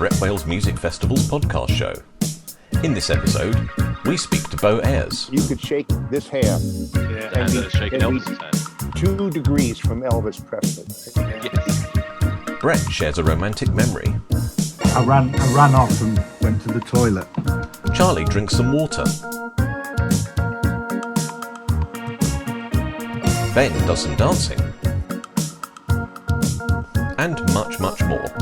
Brett Wales Music Festival's podcast show. In this episode, we speak to Bo Ayars. You could shake this hand and shake Elvis's hand. 2 degrees from Elvis Presley. Yes. Brett shares a romantic memory. I ran off and went to the toilet. Charlie drinks some water. Ben does some dancing. And much, much more.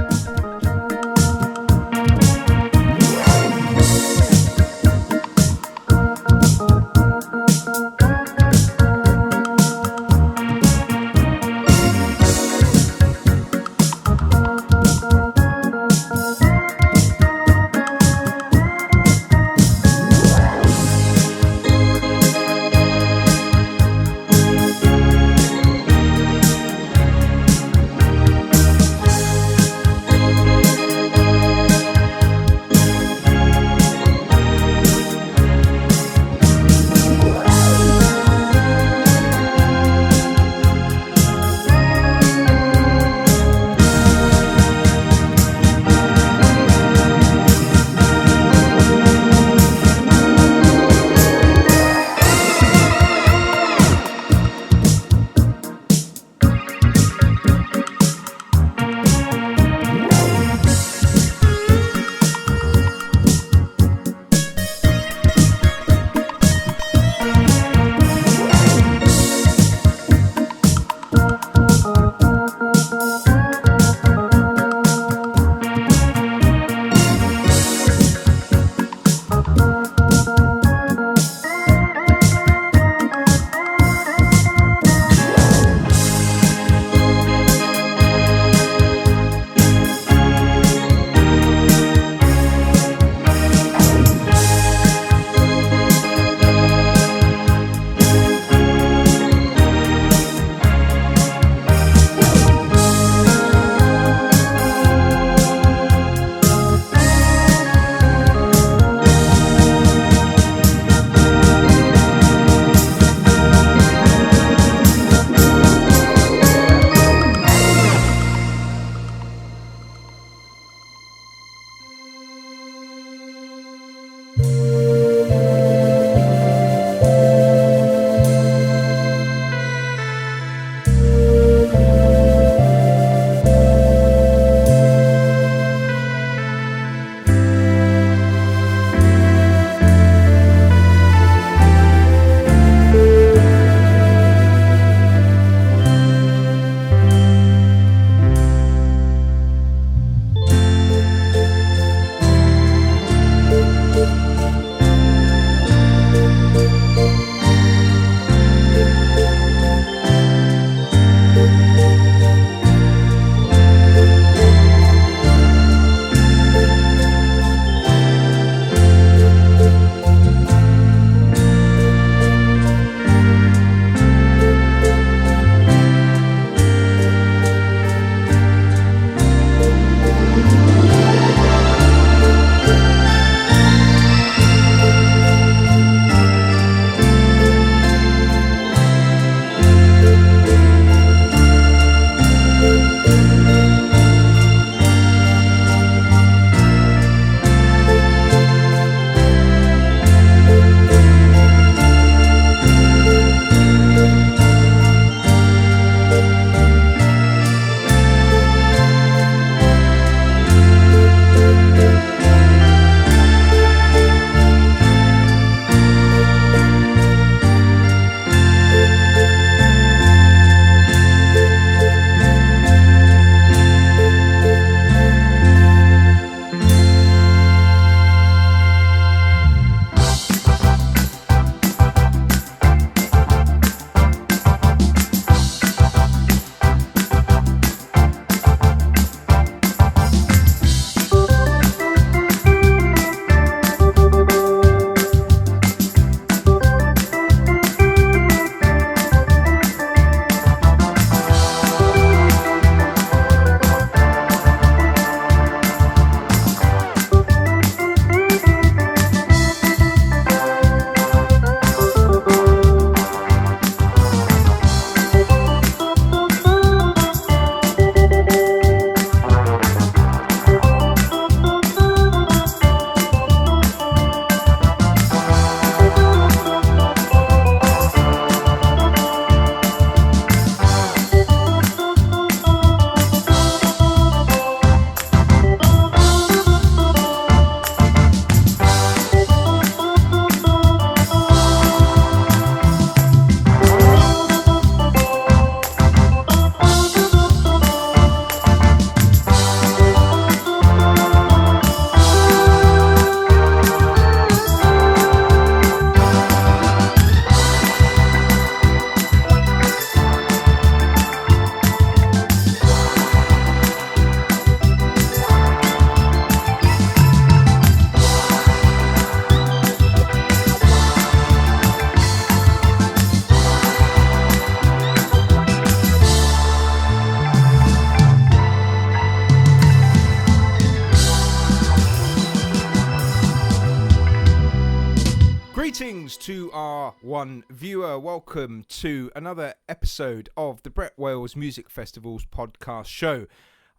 Greetings to our one viewer. Welcome to another episode of the Brett Wales Music Festivals podcast show.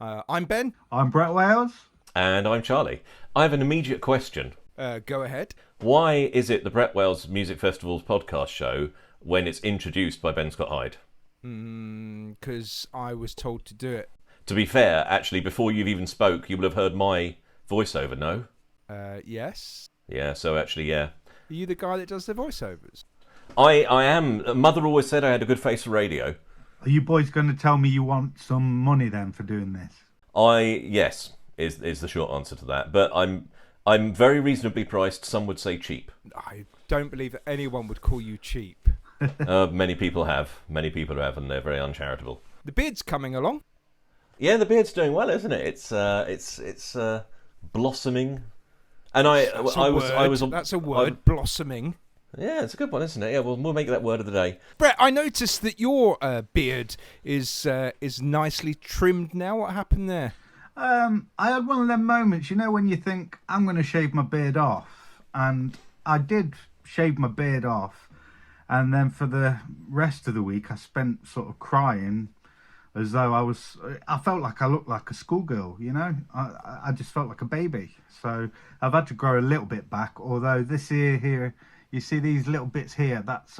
I'm Ben. I'm Brett Wales. And I'm Charlie. I have an immediate question. Go ahead. Why is it the Brett Wales Music Festivals podcast show when it's introduced by Ben Scott Hyde? Because I was told to do it. To be fair, actually, before you've even spoke, you will have heard my voiceover, no? Yes. Yeah, so actually, yeah. Are you the guy that does the voiceovers? I am. Mother always said I had a good face for radio. Are you boys going to tell me you want some money then for doing this? Yes, is the short answer to that. But I'm very reasonably priced. Some would say cheap. I don't believe that anyone would call you cheap. Many people have, and they're very uncharitable. The beard's coming along. Yeah, the beard's doing well, isn't it? It's blossoming. And That's a word, blossoming. Yeah, it's a good one, isn't it? Yeah, we'll make that word of the day. Brett, I noticed that your beard is nicely trimmed now. What happened there? I had one of them moments, when you think, I'm going to shave my beard off. And I did shave my beard off. And then for the rest of the week, I spent sort of crying as though I felt like I looked like a schoolgirl, I just felt like a baby. So I've had to grow a little bit back, although this here, you see these little bits here, that's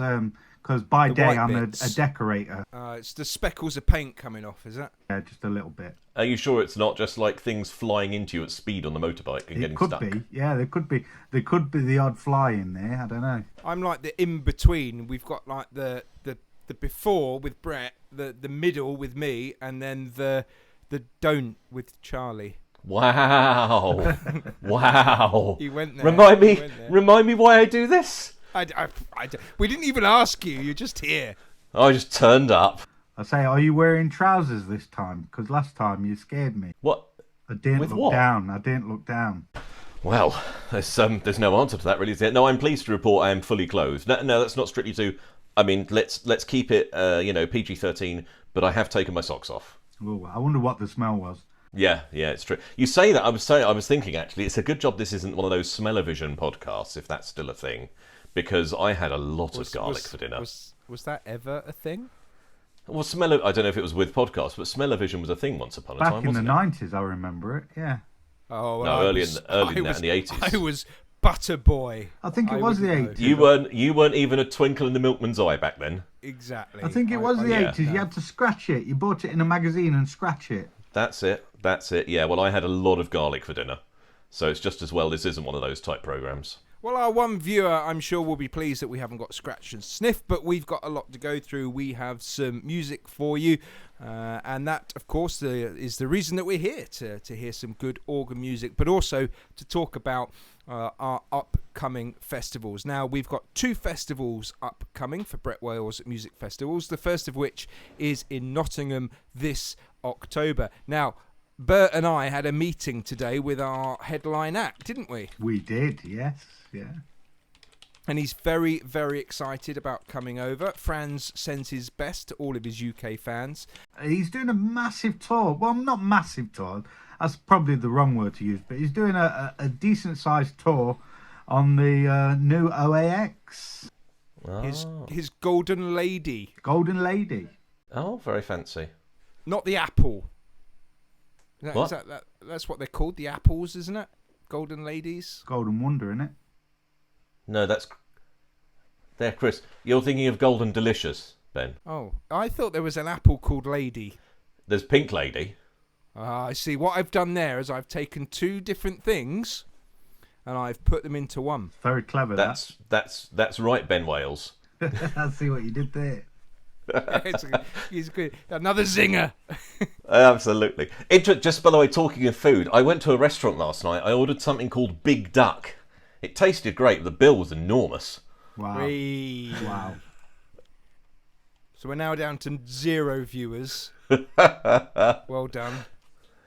because by day I'm a decorator. It's the speckles of paint coming off, is it? Yeah, just a little bit. Are you sure it's not just like things flying into you at speed on the motorbike and getting stuck? It could be, yeah, there could be the odd fly in there, I don't know. I'm like the in-between. We've got like the before with Brett, the middle with me, and then the don't with Charlie. Wow. Wow. You went there. Remind me why I do this? We didn't even ask you. You're just here. I just turned up. I say, are you wearing trousers this time? Because last time you scared me. What? I didn't With look what? down. I didn't look down. Well, there's no answer to that, really, is there? No, I'm pleased to report I am fully clothed. No, that's not strictly true. I mean, let's keep it, PG-13, but I have taken my socks off. Oh, I wonder what the smell was. Yeah, it's true. You say that. I was thinking, actually, it's a good job this isn't one of those smell-o-vision podcasts, if that's still a thing, because I had a lot of garlic for dinner. Was that ever a thing? Well, I don't know if it was with podcasts, but smell-o-vision was a thing once upon a time, wasn't it? Back in the 90s, I remember it, yeah. Oh, well, no, early in the 80s. I was Butter Boy. I think it was the 80s. You weren't even a twinkle in the milkman's eye back then. Exactly. I think it was the 80s. You had to scratch it. You bought it in a magazine and scratch it. That's it. Yeah, well, I had a lot of garlic for dinner. So it's just as well this isn't one of those type programmes. Well, our one viewer, I'm sure, will be pleased that we haven't got scratch and sniff, but we've got a lot to go through. We have some music for you, and that, of course, is the reason that we're here, to hear some good organ music, but also to talk about our upcoming festivals. Now, we've got 2 festivals upcoming for Brett Wales Music Festivals, the first of which is in Nottingham this October. Now, Bert and I had a meeting today with our headline act, didn't we? We did, yes, yeah. And he's very, very excited about coming over. Franz sends his best to all of his UK fans. He's doing a massive tour. Well, not massive tour. That's probably the wrong word to use. But he's doing a decent-sized tour on the new OAX. Oh. His Golden Lady. Golden Lady. Oh, very fancy. Not the Apple. What? That's what they're called, the apples, isn't it? Golden Ladies. Golden Wonder, isn't it? No, there, Chris. You're thinking of Golden Delicious, Ben. Oh, I thought there was an apple called Lady. There's Pink Lady. I see. What I've done there is I've taken 2 different things and I've put them into one. Very clever. That's right, Ben Wales. I see what you did there. He's good. Another zinger. Absolutely. Just by the way, talking of food, I went to a restaurant last night. I ordered something called Big Duck. It tasted great, but the bill was enormous. Wow. Wow. So we're now down to 0 viewers. Well done.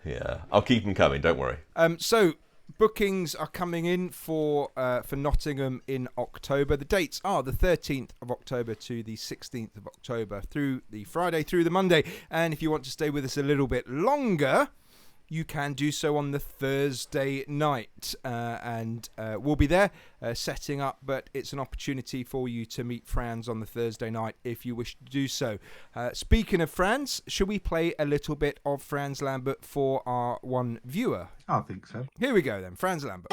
Yeah, I'll keep them coming, don't worry. So bookings are coming in for Nottingham in October. The dates are the 13th of October to the 16th of October, through the Friday through the Monday. And if you want to stay with us a little bit longer, you can do so on the Thursday night. And we'll be there setting up, but it's an opportunity for you to meet Franz on the Thursday night if you wish to do so. Speaking of Franz, should we play a little bit of Franz Lambert for our one viewer? I think so. Here we go then, Franz Lambert.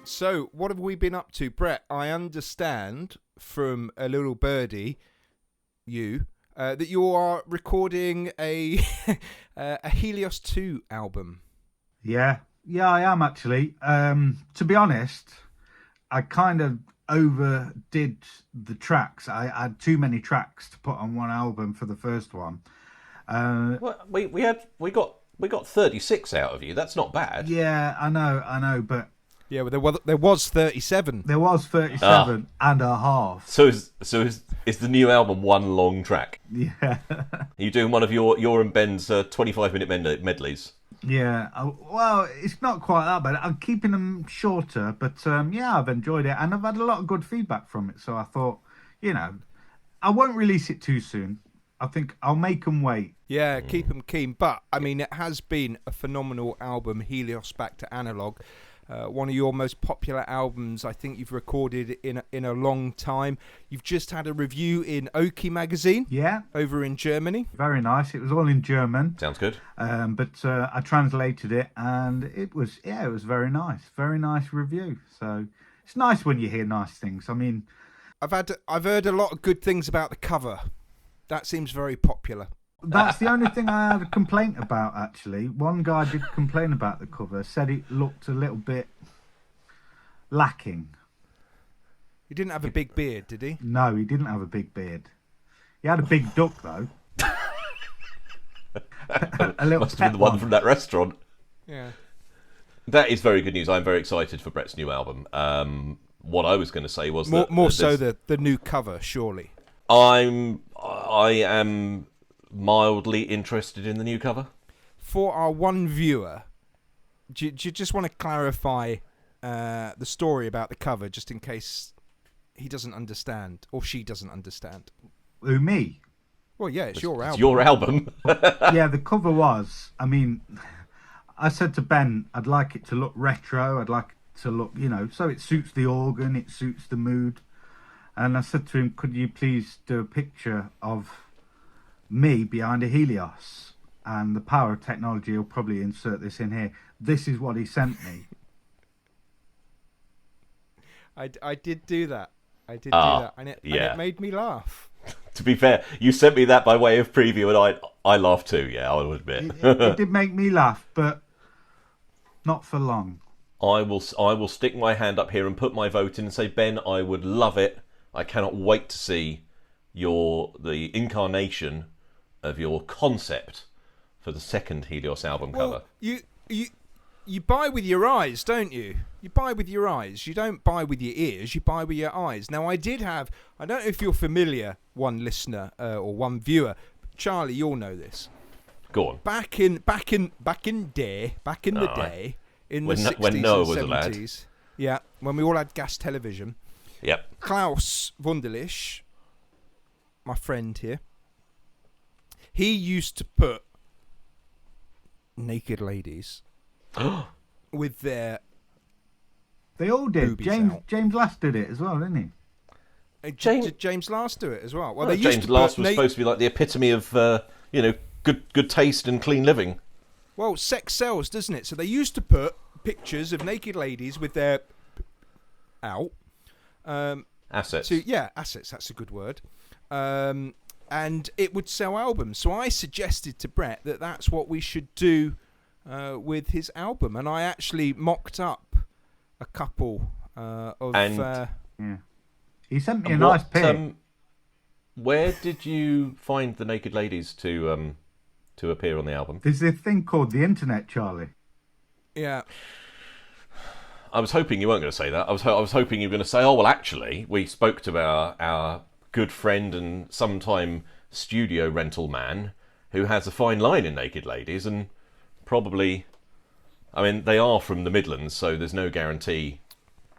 So, what have we been up to, Brett? I understand from a little birdie, that you are recording a a Helios 2 album. Yeah, I am actually. To be honest, I kind of overdid the tracks. I had too many tracks to put on one album for the first one. Well, we got 36 out of you. That's not bad. Yeah, I know, but Yeah, well, there was 37. there was 37 and a half. So is the new album one long track? Yeah. Are you doing one of your and Ben's 25-minute medleys? Yeah, well, it's not quite that bad. I'm keeping them shorter, but yeah, I've enjoyed it, and I've had a lot of good feedback from it. So I thought, I won't release it too soon. I think I'll make them wait. Yeah, keep them keen. But, I mean, it has been a phenomenal album, Helios Back to Analog. One of your most popular albums I think you've recorded in a long time. You've just had a review in Oki magazine. Yeah. Over in Germany. Very nice. It was all in German. Sounds good. But I translated it, and it was very nice. Very nice review. So it's nice when you hear nice things. I mean, I've heard a lot of good things about the cover. That seems very popular. that's the only thing I had a complaint about, actually. One guy did complain about the cover, said it looked a little bit lacking. He didn't have a big beard, did he? No, he didn't have a big beard. He had a big duck, though. A little Must have been the one from that restaurant. Yeah. That is very good news. I'm very excited for Brett's new album. What I was going to say was more so the new cover, surely. I am mildly interested in the new cover. For our one viewer, do you just want to clarify the story about the cover, just in case he doesn't understand or she doesn't understand? Who, me? Well, yeah, it's your album. It's your album. Yeah, the cover was, I said to Ben, I'd like it to look retro. I'd like it to look, so it suits the organ, it suits the mood. And I said to him, could you please do a picture of me behind a Helios? And the power of technology will probably insert this in here. This is what he sent me. I did do that. Do that. And it made me laugh. To be fair, you sent me that by way of preview, and I laughed too. Yeah, I'll admit. It did make me laugh, but not for long. I will stick my hand up here and put my vote in and say, Ben, I would love it. I cannot wait to see the incarnation of your concept for the second Helios album cover. You buy with your eyes, don't you? You buy with your eyes. You don't buy with your ears. You buy with your eyes. Now, I don't know if you're familiar, one listener or one viewer. Charlie, you'll know this. Go on. Back in the day, in the 60s when Noah and was 70s. a lad. Yeah, when we all had gas television. Yep. Klaus Wunderlich, my friend here, he used to put naked ladies with their They all did. boobies out. James Last did it as well, didn't he? Did James Last do it as well? Well, they used James to Last put was supposed to be like the epitome of good taste and clean living. Well, sex sells, doesn't it? So they used to put pictures of naked ladies with their out. Assets. Assets. That's a good word. And it would sell albums. So I suggested to Brett that that's what we should do with his album, and I actually mocked up a couple of. And Yeah. He sent me a nice pic. Where did you find the naked ladies to appear on the album? There's a thing called the internet, Charlie. Yeah. I was hoping you weren't going to say that. I was hoping you were going to say, oh, well, actually, we spoke to our good friend and sometime studio rental man who has a fine line in naked ladies, and probably, they are from the Midlands, so there's no guarantee.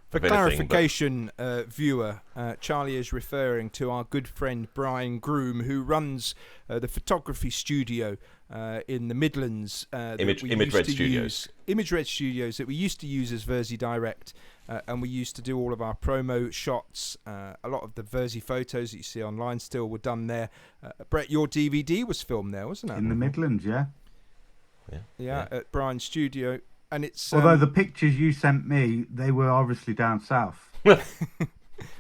For clarification, viewer, Charlie is referring to our good friend Brian Groom, who runs the photography studio in the Midlands. Image Red Studios. Image Red Studios that we used to use as Wersi Direct, and we used to do all of our promo shots. A lot of the Wersi photos that you see online still were done there. Brett, your DVD was filmed there, wasn't it? In the Midlands, yeah. Yeah, at Brian's studio. And it's although the pictures you sent me, they were obviously down south. Well,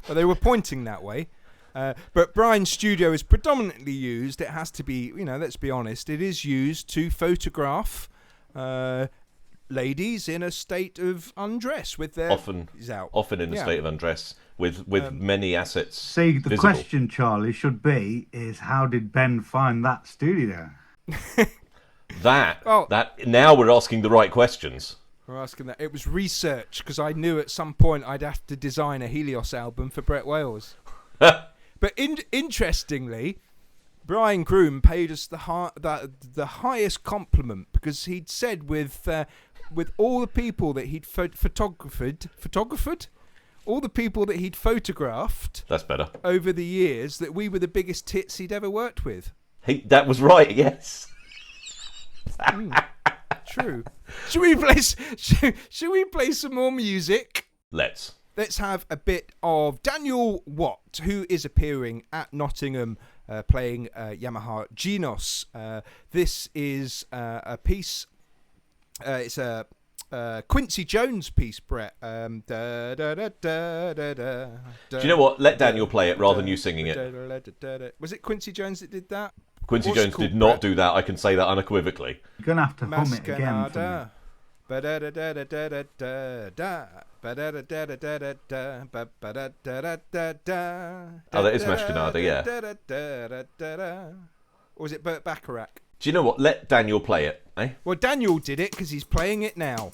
they were pointing that way. But Brian's studio is predominantly used. It has to be, let's be honest. It is used to photograph ladies in a state of undress with their often in a state of undress with many assets. See, the visible. question, Charlie, should be is how did Ben find that studio? That now we're asking the right questions. We're asking that. It was research because I knew at some point I'd have to design a Helios album for Brett Wales. But interestingly, Brian Groom paid us the highest compliment because he'd said with all the people that he'd photographed, all the people that he'd photographed. That's better. Over the years, that we were the biggest tits he'd ever worked with. That was right. Yes. True. Should we play some more music? Let's have a bit of Daniel Watt, who is appearing at Nottingham, playing Yamaha Genos. This is a piece. It's a Quincy Jones piece, Brett. Do you know what? Let Daniel play it rather than you singing it. Was it Quincy Jones that did that? Quincy Jones did not do that. I can say that unequivocally. You're going to have to hum it again for me. Oh, that is Mashkanada, yeah. Or was it Burt Bacharach? Do you know what? Let Daniel play it, eh? Well, Daniel did it because he's playing it now.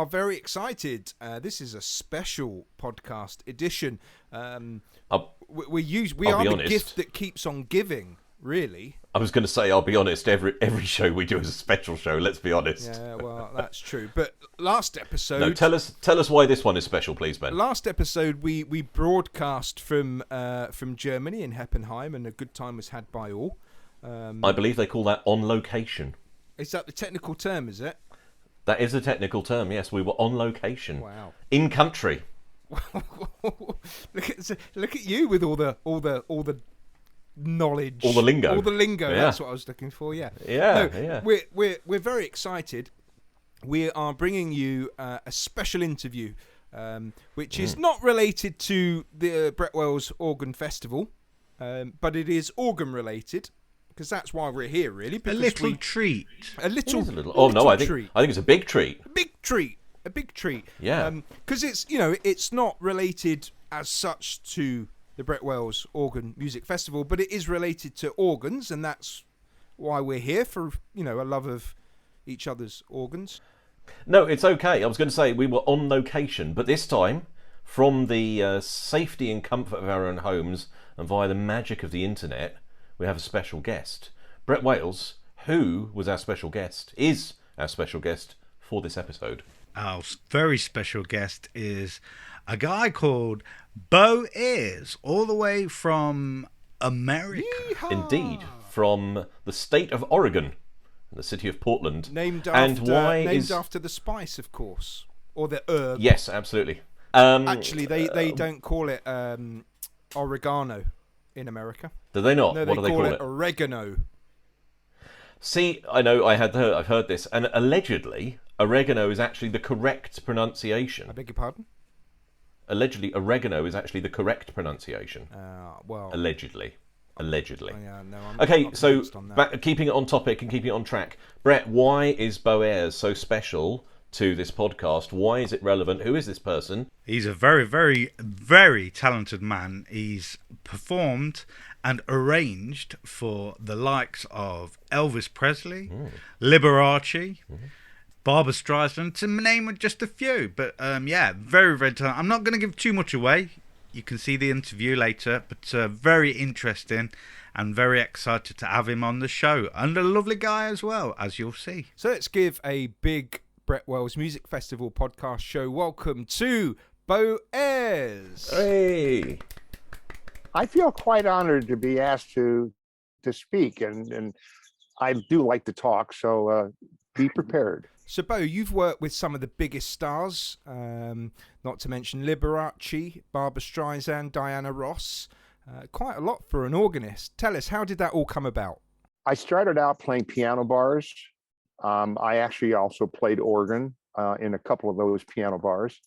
Very excited. This is a special podcast edition. We are the gift that keeps on giving, really. I was going to say, I'll be honest, every show we do is a special show, let's be honest. Yeah, well, that's true. But last episode... No, tell us why this one is special, please, Ben. Last episode, we broadcast from Germany in Heppenheim, and a good time was had by all. I believe they call that on location. Is that the technical term, is it? That is a technical term, yes. We were on location. Wow. In country. Look at you with all the knowledge. All the lingo. Yeah. That's what I was looking for, yeah. Yeah. We're very excited. We are bringing you a special interview, which is not related to the Brett Wales Organ Festival, but it is organ related. Because that's why we're here, really. A little treat. A little. Oh no, I think it's a big treat. Big treat. a big treat. Yeah. Because it's not related as such to the Brett Wells Organ Music Festival, but it is related to organs, and that's why we're here, for a love of each other's organs. No, it's okay. I was going to say we were on location, but this time from the safety and comfort of our own homes and via the magic of the internet, we have a special guest. Brett Wells, who was our special guest, is our special guest for this episode. Our very special guest is a guy called Bo Ayars, all the way from America. Yeehaw! Indeed, from the state of Oregon, the city of Portland. Named after the spice, of course, or the herb. Yes, absolutely. Actually, they don't call it oregano in America. Do they not? No, What do they call it? Oregano. See, I've heard this, and allegedly, oregano is actually the correct pronunciation. I beg your pardon? Allegedly, oregano is actually the correct pronunciation. Well, Allegedly. yeah, no, I'm Okay, not so convinced on that. keeping it on topic and keeping it on track. Brett, why is Bo Ayars so special to this podcast? Why is it relevant? Who is this person? He's a very, very, very talented man. He's performed and arranged for the likes of Elvis Presley, Liberace, Barbra Streisand, to name just a few. But very, very talented. I'm not going to give too much away. You can see the interview later, but very interesting and very excited to have him on the show. And a lovely guy as well, as you'll see. So let's give a big Brett Wells Music Festival podcast show welcome to Bo Ayars. Hey! I feel quite honored to be asked to speak, and I do like to talk, so be prepared. So, Bo, you've worked with some of the biggest stars, not to mention Liberace, Barbra Streisand, Diana Ross. Quite a lot for an organist. Tell us, how did that all come about? I started out playing piano bars. I actually also played organ in a couple of those piano bars.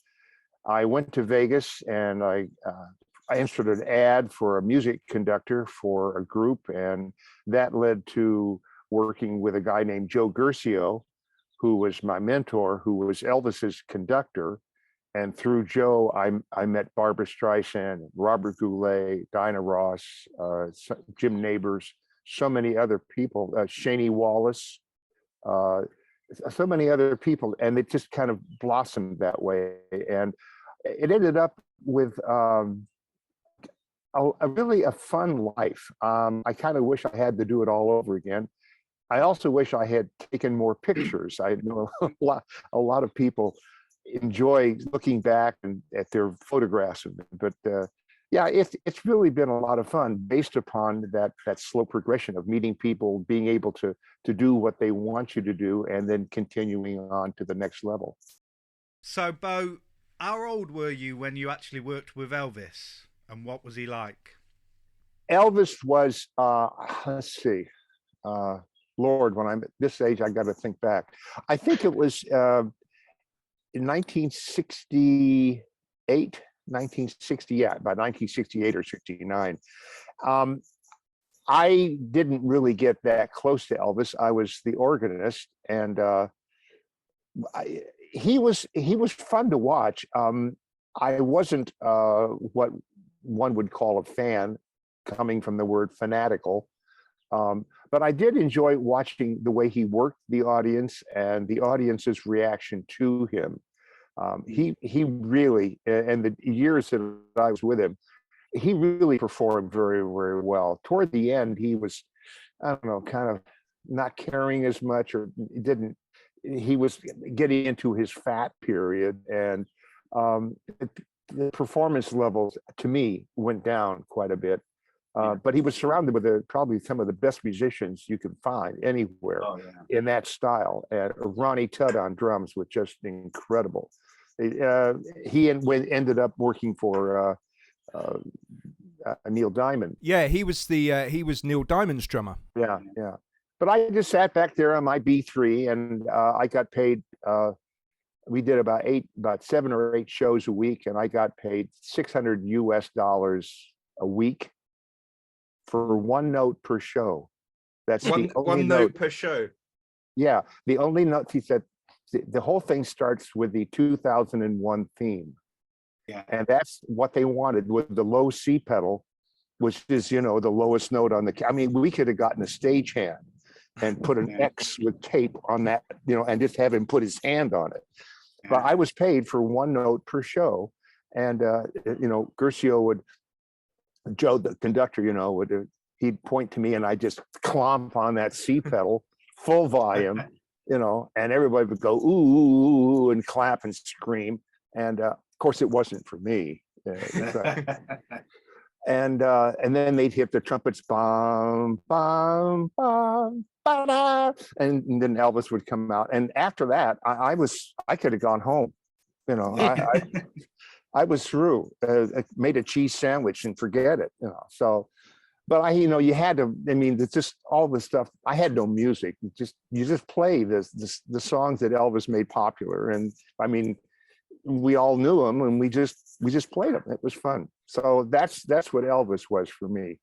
I went to Vegas and I answered an ad for a music conductor for a group, and that led to working with a guy named Joe Guercio, who was my mentor, who was Elvis's conductor. And through Joe, I met Barbra Streisand, Robert Goulet, Diana Ross, Jim Nabors, so many other people, Shani Wallace, so many other people. And it just kind of blossomed that way. And it ended up with really a fun life. I kind of wish I had to do it all over again. I also wish I had taken more pictures. I know a lot of people enjoy looking back at their photographs of them, but it's really been a lot of fun based upon that slow progression of meeting people, being able to do what they want you to do, and then continuing on to the next level. So, Bo, how old were you when you actually worked with Elvis, and what was he like? Elvis was, let's see, Lord, when I'm at this age, I got to think back. I think it was in 1968, about 1968 or 69. I didn't really get that close to Elvis. I was the organist, and he was fun to watch. I wasn't what one would call a fan, coming from the word fanatical. But I did enjoy watching the way he worked the audience and the audience's reaction to him. He really, and the years that I was with him, he really performed very, very well. Toward the end, he was, I don't know, kind of not caring as much, or he was getting into his fat period, and the performance levels, to me, went down quite a bit. But he was surrounded with probably some of the best musicians you could find anywhere in that style. And Ronnie Tudd on drums was just incredible. He ended up working for Neil Diamond. Yeah, he was Neil Diamond's drummer. Yeah. But I just sat back there on my B3, and I got paid. We did about 7 or 8 shows a week, and I got paid $600 a week for one note per show. That's one note per show. Yeah, the only note. He said, the whole thing starts with the 2001 theme. Yeah. And that's what they wanted with the low C pedal, which is, the lowest note on the, I mean, we could have gotten a stagehand and put an X with tape on that, and just have him put his hand on it. But I was paid for one note per show. And, Gercio would, Joe, the conductor, he'd point to me and I just clomp on that C pedal, full volume, and everybody would go, ooh, and clap and scream. And of course, it wasn't for me. And then they'd hit the trumpets, bum, bum, bum, ba-da, and then Elvis would come out. And after that, I could have gone home. I was through. I made a cheese sandwich and forget it. So, but you had to. I mean, it's just all this stuff. I had no music. You just play the songs that Elvis made popular, and I mean, we all knew them, and we just played them. It was fun. So that's what Elvis was for me.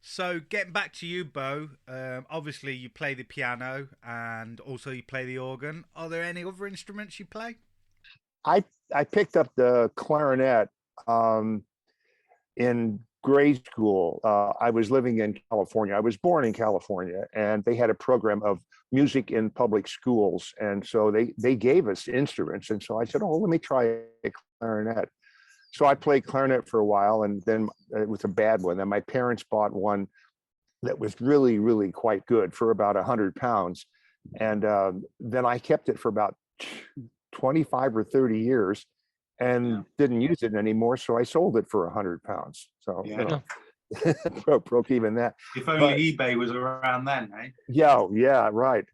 So getting back to you, Bo, obviously you play the piano and also you play the organ. Are there any other instruments you play? I picked up the clarinet in grade school. I was living in California. I was born in California, and they had a program of music in public schools. And so they gave us instruments. And so I said, let me try a clarinet. So I played clarinet for a while, and then it was a bad one. Then my parents bought one that was really, really quite good for about 100 pounds. And then I kept it for about 25 or 30 years and didn't use it anymore. So I sold it for 100 pounds. So broke even that. If only eBay was around then, eh? Yeah, right.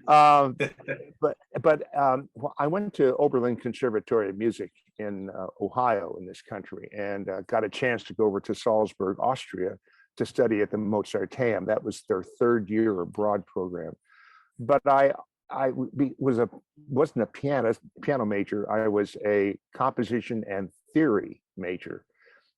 But I went to Oberlin Conservatory of Music in Ohio, in this country, and got a chance to go over to Salzburg, Austria, to study at the Mozarteum. That was their third year abroad program. But I wasn't a piano major. I was a composition and theory major.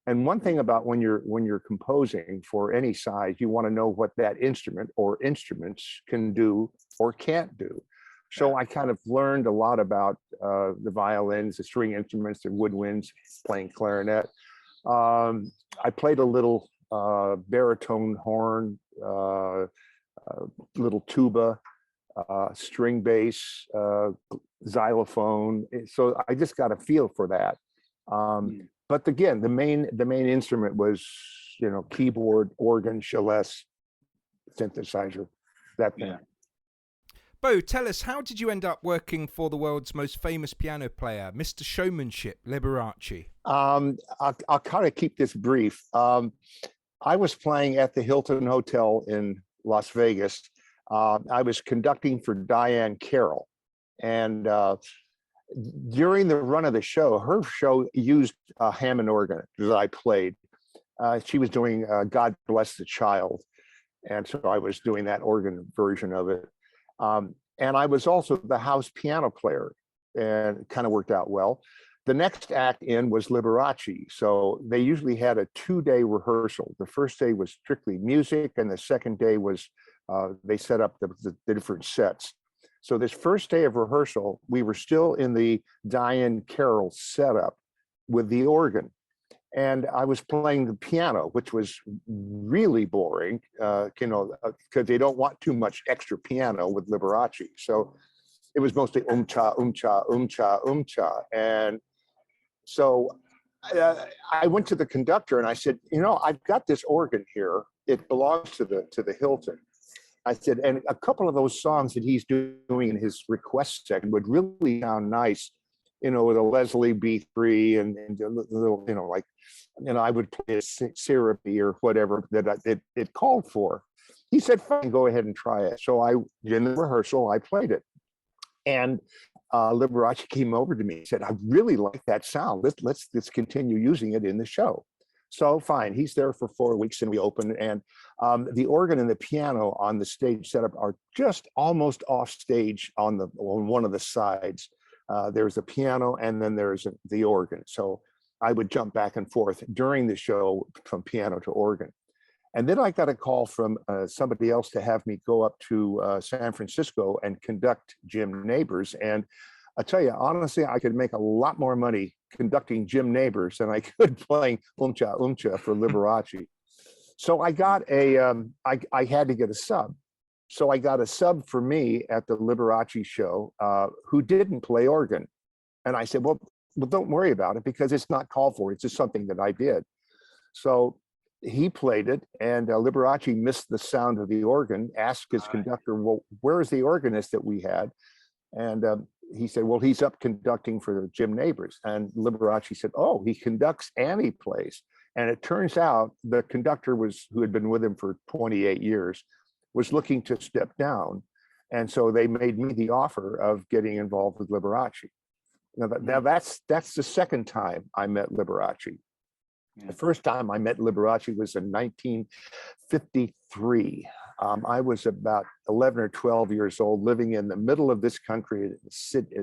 And one thing about when you're composing for any size, you want to know what that instrument or instruments can do or can't do. So I kind of learned a lot about the violins, the string instruments, the woodwinds, playing clarinet. I played a little baritone horn, little tuba, string bass, xylophone. So I just got a feel for that. But again, the main instrument was, keyboard, organ, celeste, synthesizer, that thing. Yeah. Bo, tell us, how did you end up working for the world's most famous piano player, Mr. Showmanship, Liberace? I'll kind of keep this brief. I was playing at the Hilton Hotel in Las Vegas. I was conducting for Diane Carroll. And during the run of the show, her show used a Hammond organ that I played. She was doing God Bless the Child. And so I was doing that organ version of it. And I was also the house piano player, and it kind of worked out well. The next act in was Liberace. So they usually had a 2-day rehearsal. The first day was strictly music, and the second day was they set up the different sets. So this first day of rehearsal, we were still in the Diane Carroll setup with the organ. And I was playing the piano, which was really boring, because they don't want too much extra piano with Liberace. So it was mostly cha, cha, cha. And so I went to the conductor and I said, I've got this organ here. It belongs to the Hilton. I said, and a couple of those songs that he's doing in his request section would really sound nice, with a Leslie B3 and a little, I would play a syrupy or whatever that it called for. He said, fine, go ahead and try it. So in the rehearsal, I played it. And Liberace came over to me and said, I really like that sound. Let's continue using it in the show. So fine, he's there for 4 weeks and we open, and the organ and the piano on the stage setup are just almost off stage on one of the sides. There's a piano and then there's the organ. So I would jump back and forth during the show from piano to organ. And then I got a call from somebody else to have me go up to San Francisco and conduct Jim Neighbors. And I tell you, honestly, I could make a lot more money conducting Jim Neighbors than I could playing Umcha Umcha for Liberace. So I got I had to get a sub. So I got a sub for me at the Liberace show who didn't play organ. And I said, well, don't worry about it because it's not called for. It's just something that I did. So he played it, and Liberace missed the sound of the organ, asked his conductor, well, where's the organist that we had? And he said, well, he's up conducting for Jim Neighbors. And Liberace said, oh, he conducts and he plays. And it turns out the conductor who had been with him for 28 years, was looking to step down. And so they made me the offer of getting involved with Liberace. Now that's the second time I met Liberace. The first time I met Liberace was in 1953. I was about 11 or 12 years old, living in the middle of this country, in the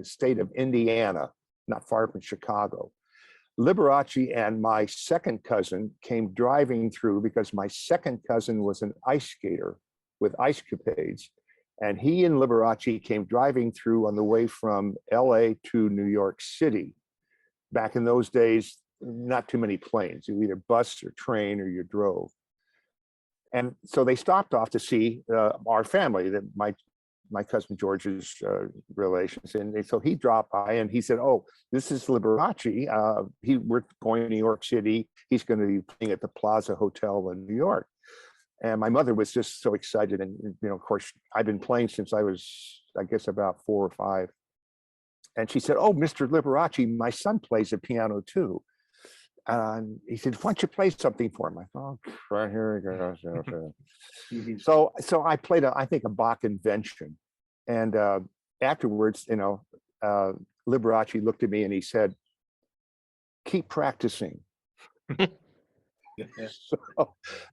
state of Indiana, not far from Chicago. Liberace and my second cousin came driving through because my second cousin was an ice skater with ice capades. And he and Liberace came driving through on the way from LA to New York City. Back in those days, not too many planes. You either bus or train or you drove. And so they stopped off to see our family, that my cousin George's relations. And so he dropped by and he said, oh, this is Liberace. We're going to New York City. He's going to be playing at the Plaza Hotel in New York. And my mother was just so excited. And, of course, I've been playing since I was, I guess, about 4 or 5. And she said, oh, Mr. Liberace, my son plays the piano too. And he said, why don't you play something for him? I thought, oh, right here he goes. So I played, I think, a Bach invention. And afterwards, Liberace looked at me and he said, keep practicing. So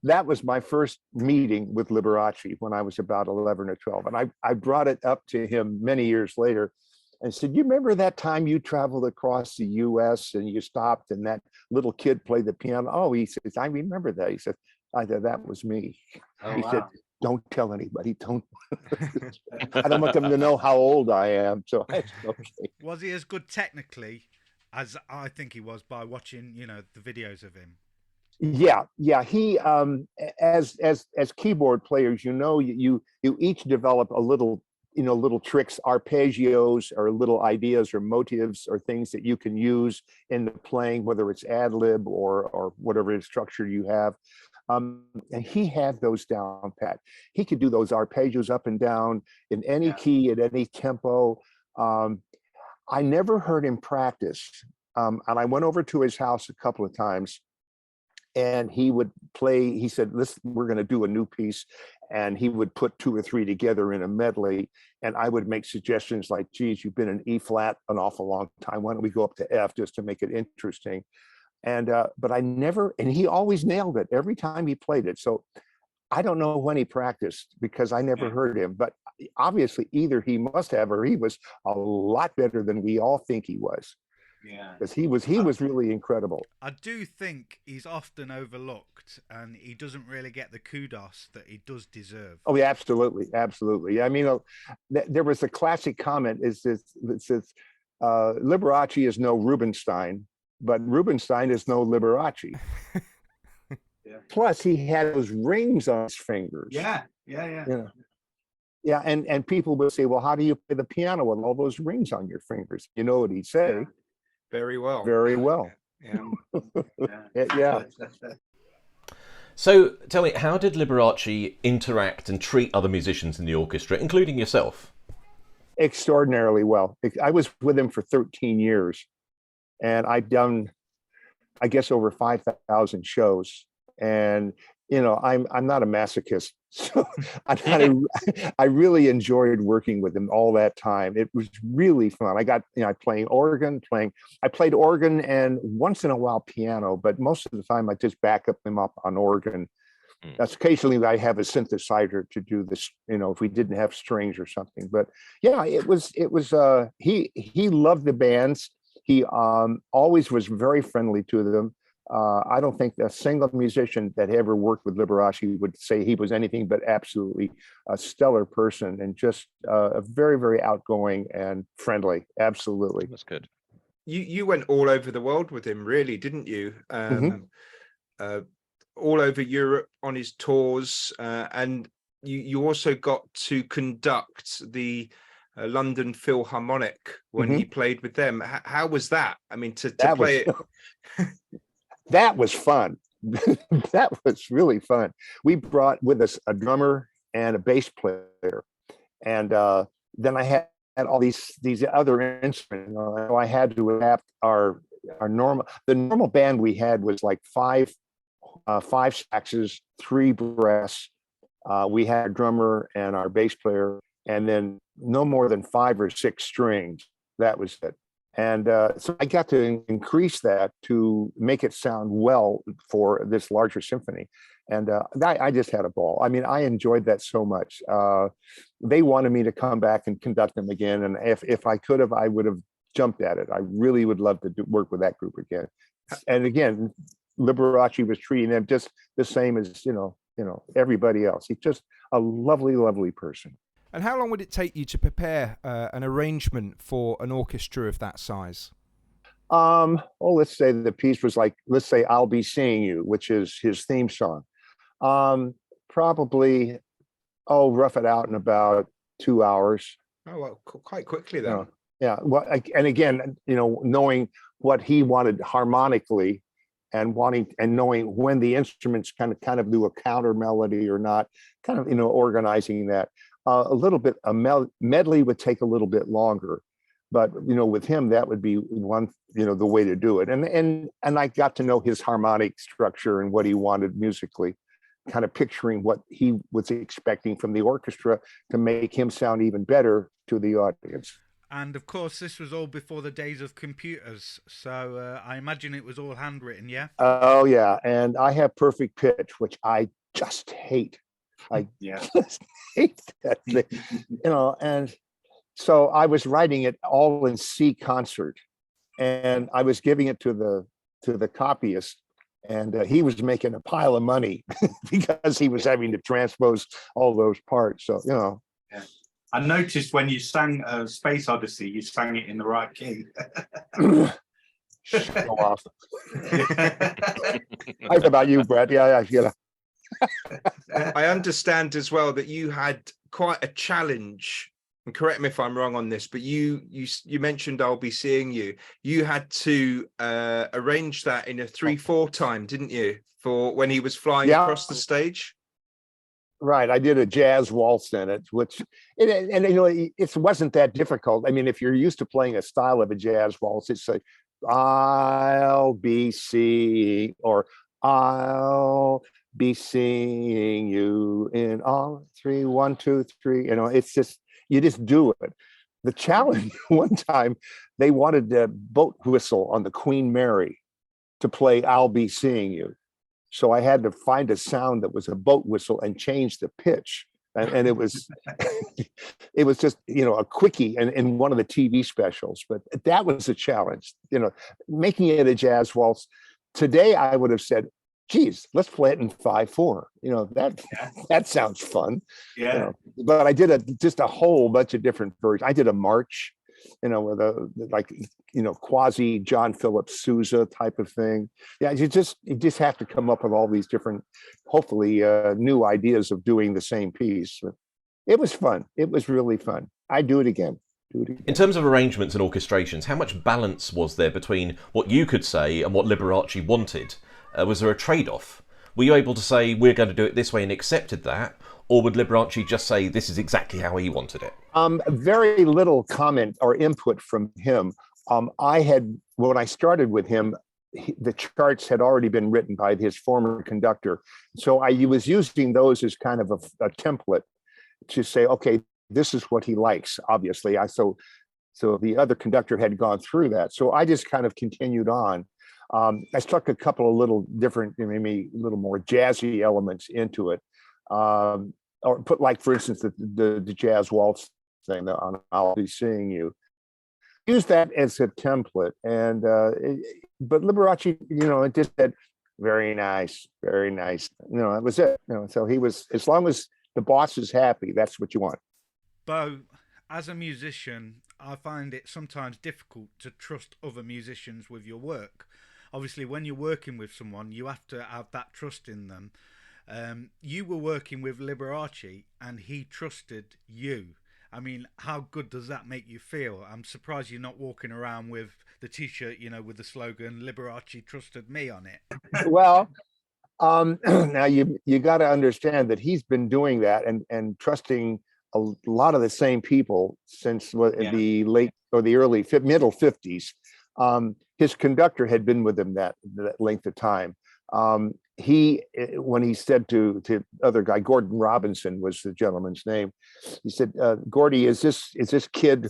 that was my first meeting with Liberace when I was about 11 or 12. And I brought it up to him many years later and said, you remember that time you traveled across the US and you stopped and that little kid played the piano? Oh, he says, I remember that. He said, I thought that was me. Oh, he wow. said, don't tell anybody. Don't. I don't want them to know how old I am. So I said, okay. Was he as good technically as I think he was by watching, the videos of him? Yeah. He as keyboard players, you each develop a little, little tricks, arpeggios, or little ideas or motives or things that you can use in the playing, whether it's ad lib or whatever structure you have. And he had those down pat. He could do those arpeggios up and down in any key at any tempo. I never heard him practice. And I went over to his house a couple of times. And he would play, he said, listen, we're going to do a new piece. And he would put 2 or 3 together in a medley. And I would make suggestions like, geez, you've been in E flat an awful long time. Why don't we go up to F just to make it interesting? And, but I never, and he always nailed it every time he played it. So I don't know when he practiced because I never heard him, but obviously either he must have, or he was a lot better than we all think he was. Yeah, because he was really incredible. I do think he's often overlooked, and he doesn't really get the kudos that he does deserve. Oh, yeah, absolutely. I mean, there was a classic comment: it says Liberace is no Rubinstein, but Rubinstein is no Liberace. Plus, he had those rings on his fingers. Yeah. Yeah, and people would say, well, how do you play the piano with all those rings on your fingers? You know what he'd say? Yeah. Very well. Very well. Yeah. So tell me, how did Liberace interact and treat other musicians in the orchestra, including yourself? Extraordinarily well. I was with him for 13 years, and I'd done, I guess, over 5,000 shows. And I'm not a masochist, so I really enjoyed working with him all that time. It was really fun. I played organ, and once in a while piano, but most of the time I just back him up on organ. That's occasionally I have a synthesizer to do this, if we didn't have strings or something. But yeah, it was he loved the bands. He always was very friendly to them. I don't think a single musician that ever worked with Liberace would say he was anything but absolutely a stellar person, and just a very, very outgoing and friendly. Absolutely. That's good. You went all over the world with him, really, didn't you? All over Europe on his tours, and you also got to conduct the London Philharmonic when he played with them. How was that? I mean, to play it. That was fun. That was really fun. We brought with us a drummer and a bass player, and then I had all these other instruments. I had to adapt the normal band we had was like five saxes, 3 brass. We had a drummer and our bass player, and then no more than 5 or 6 strings. That was it. And so I got to increase that to make it sound well for this larger symphony. And I just had a ball. I mean, I enjoyed that so much. They wanted me to come back and conduct them again. And if I could have, I would have jumped at it. I really would love to work with that group again. And again, Liberace was treating them just the same as, everybody else. He's just a lovely, lovely person. And how long would it take you to prepare an arrangement for an orchestra of that size? Let's say the piece was like, let's say I'll Be Seeing You, which is his theme song. Probably, rough it out in about 2 hours. Oh, well, quite quickly then. Yeah. Well, and again, knowing what he wanted harmonically, and knowing when the instruments kind of do a counter melody or not, kind of organizing that. A little bit, a medley would take a little bit longer, but with him that would be one, the way to do it. And I got to know his harmonic structure and what he wanted musically, kind of picturing what he was expecting from the orchestra to make him sound even better to the audience. And of course, this was all before the days of computers, so I imagine it was all handwritten, yeah? Oh yeah, and I have perfect pitch, which I just hate. I just hate that thing, and so I was writing it all in C concert, and I was giving it to the copyist, and he was making a pile of money because he was having to transpose all those parts. So Yeah. I noticed when you sang Space Odyssey, you sang it in the right key. Show off. How about you, Brett? Yeah. I understand as well that you had quite a challenge, and correct me if I'm wrong on this, but you mentioned I'll Be Seeing You. You had to arrange that in a 3/4 time, didn't you, for when he was flying across the stage? Right. I did a jazz waltz in it, it wasn't that difficult. I mean, if you're used to playing a style of a jazz waltz, it's like, I'll be seeing, or I'll be seeing you in all 3, 1, 2, 3. It's just, you just do it. The challenge one time, they wanted the boat whistle on the Queen Mary to play I'll Be Seeing You. So I had to find a sound that was a boat whistle and change the pitch. And it was it was just, a quickie in one of the TV specials. But that was a challenge, making it a jazz waltz. Today, I would have said, geez, let's play it in 5/4. That sounds fun. Yeah. But I did just a whole bunch of different versions. I did a march, with a quasi John Philip Sousa type of thing. Yeah, you just have to come up with all these different, hopefully new ideas of doing the same piece. It was fun. It was really fun. I'd do it again. In terms of arrangements and orchestrations, how much balance was there between what you could say and what Liberace wanted? Was there a trade-off? Were you able to say, we're going to do it this way, and accepted that? Or would Liberace just say, this is exactly how he wanted it? Very little comment or input from him. When I started with him, the charts had already been written by his former conductor. So I was using those as kind of a template to say, okay, this is what he likes, obviously. So the other conductor had gone through that. So I just kind of continued on. I stuck a couple of little different, maybe a little more jazzy elements into it. Or put, like, for instance, the jazz waltz thing on I'll Be Seeing You. Use that as a template. And but Liberace, it just said, very nice, very nice. That was it. So he was, as long as the boss is happy, that's what you want. Bo, as a musician, I find it sometimes difficult to trust other musicians with your work. Obviously, when you're working with someone, you have to have that trust in them. You were working with Liberace and he trusted you. I mean, how good does that make you feel? I'm surprised you're not walking around with the T-shirt, with the slogan "Liberace trusted me" on it. Well, now you got to understand that he's been doing that and trusting a lot of the same people since the late or the middle 50s. His conductor had been with him that length of time. When he said to other guy, Gordon Robinson was the gentleman's name, he said, Gordy, is this kid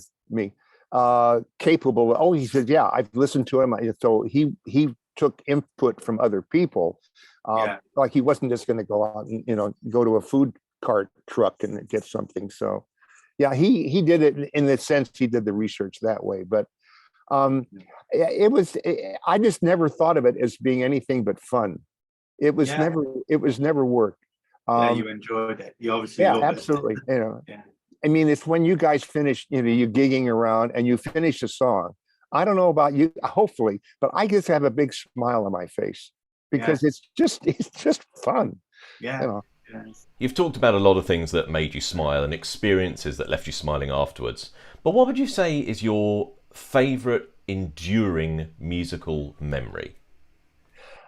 capable? Oh, he said, yeah, I've listened to him. So he took input from other people. Like he wasn't just going to go out and go to a food cart truck and get something. So yeah, he did it in the sense he did the research that way. But I just never thought of it as being anything but fun. It was never work. You enjoyed it. You obviously loved absolutely. it. I mean, it's when you guys finish, you're gigging around and you finish a song. I don't know about you, hopefully, but I just have a big smile on my face because it's just fun. Yeah. You've talked about a lot of things that made you smile and experiences that left you smiling afterwards. But what would you say is your favorite enduring musical memory?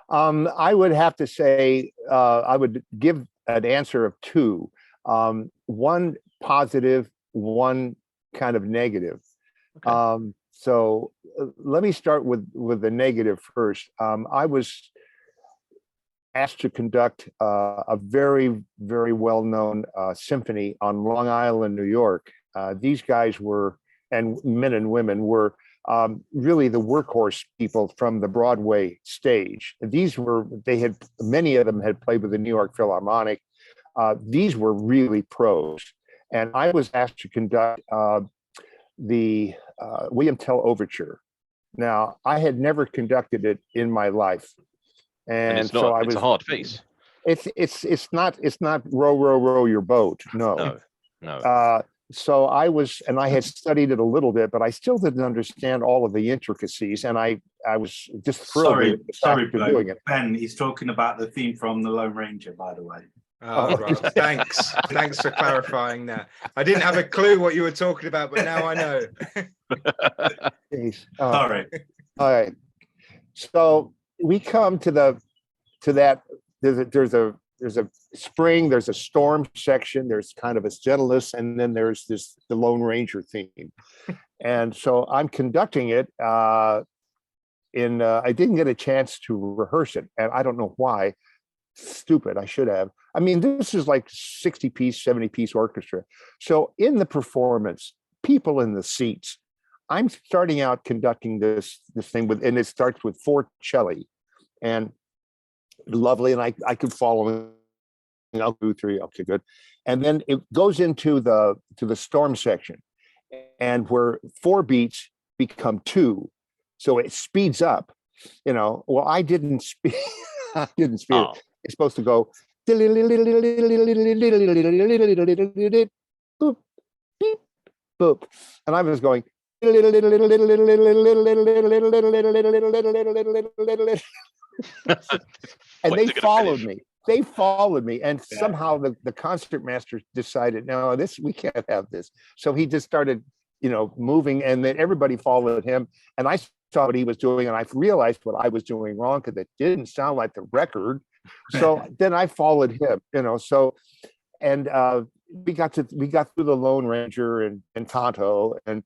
I would have to say I would give an answer of two. One positive, one kind of negative. Okay. So let me start with the negative first. I was asked to conduct a very, very well-known symphony on Long Island, New York. These guys were, and men and women were, really the workhorse people from the Broadway stage. Many of them had played with the New York Philharmonic. These were really pros. And I was asked to conduct the William Tell Overture. Now, I had never conducted it in my life. And it's not, it's a hard piece. It's not row, row, row your boat. No. So I had studied it a little bit, but I still didn't understand all of the intricacies. And I was just thrilled. Sorry, doing it. Ben, he's talking about the theme from The Lone Ranger, by the way. Oh, right. Thanks for clarifying that. I didn't have a clue what you were talking about, but now I know. Sorry. All right. So we come to that. There's a spring, there's a storm section, there's kind of a gentleness, and then there's the Lone Ranger theme. And so I'm conducting it I didn't get a chance to rehearse it, and I don't know why. Stupid, I should have. I mean, this is like 60-piece, 70-piece orchestra. So in the performance, people in the seats, I'm starting out conducting this thing and it starts with 4 celli, and lovely, and I could follow. 2, 3, okay, good. And then it goes into the storm section, and where 4 beats become 2, so it speeds up. Well, I didn't speed. I didn't speed it. It's supposed to go. Boop, beep, boop, and I was going. And they followed me. They followed me, and somehow the concertmaster decided, no, we can't have this. So he just started, moving, and then everybody followed him. And I saw what he was doing, and I realized what I was doing wrong because it didn't sound like the record. So then I followed him, So, and we got through the Lone Ranger and Tonto, and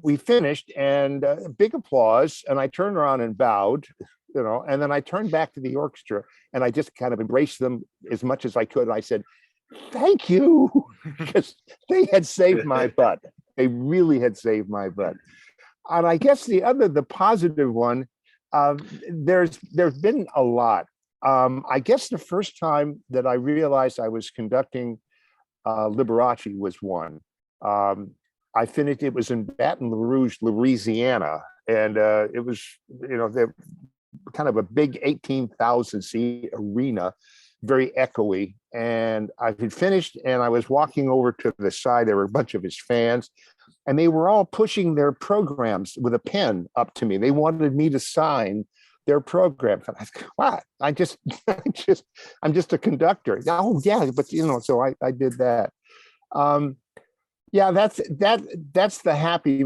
we finished, and big applause. And I turned around and bowed. And then I turned back to the orchestra and I just kind of embraced them as much as I could. And I said, thank you, because they had saved my butt. They really had saved my butt. And I guess the positive one, there's been a lot. I guess the first time that I realized I was conducting Liberace was one. I finished, it was in Baton Rouge, Louisiana. and it was, the kind of a big 18,000 seat arena, very echoey. And I had finished, and I was walking over to the side. There were a bunch of his fans, and they were all pushing their programs with a pen up to me. They wanted me to sign their program. And I said, what? I'm just a conductor. Oh yeah, but so I did that. Yeah, that's the happy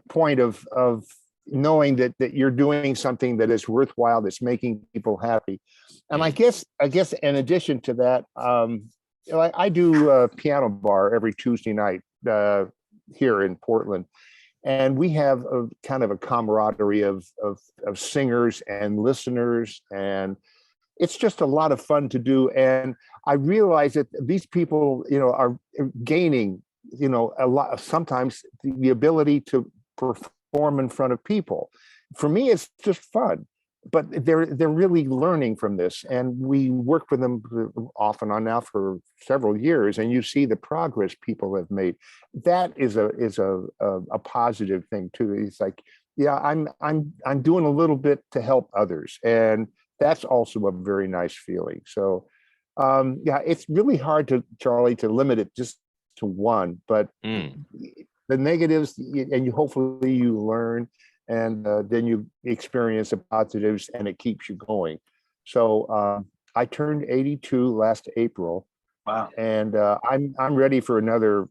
point of knowing that you're doing something that is worthwhile, that's making people happy. And I guess in addition to that, I do a piano bar every Tuesday night here in Portland. And we have a kind of a camaraderie of singers and listeners, and it's just a lot of fun to do. And I realize that these people, are gaining, a lot, sometimes the ability to perform in front of people. For me, it's just fun, but they're really learning from this. And we work with them off and on now for several years, and you see the progress people have made. That is a positive thing too. It's like, yeah, I'm doing a little bit to help others, and that's also a very nice feeling. So yeah, it's really hard Charlie, to limit it just to one, but the negatives, and hopefully you learn, and then you experience the positives, and it keeps you going. So I turned 82 last April. Wow. And I'm ready for another,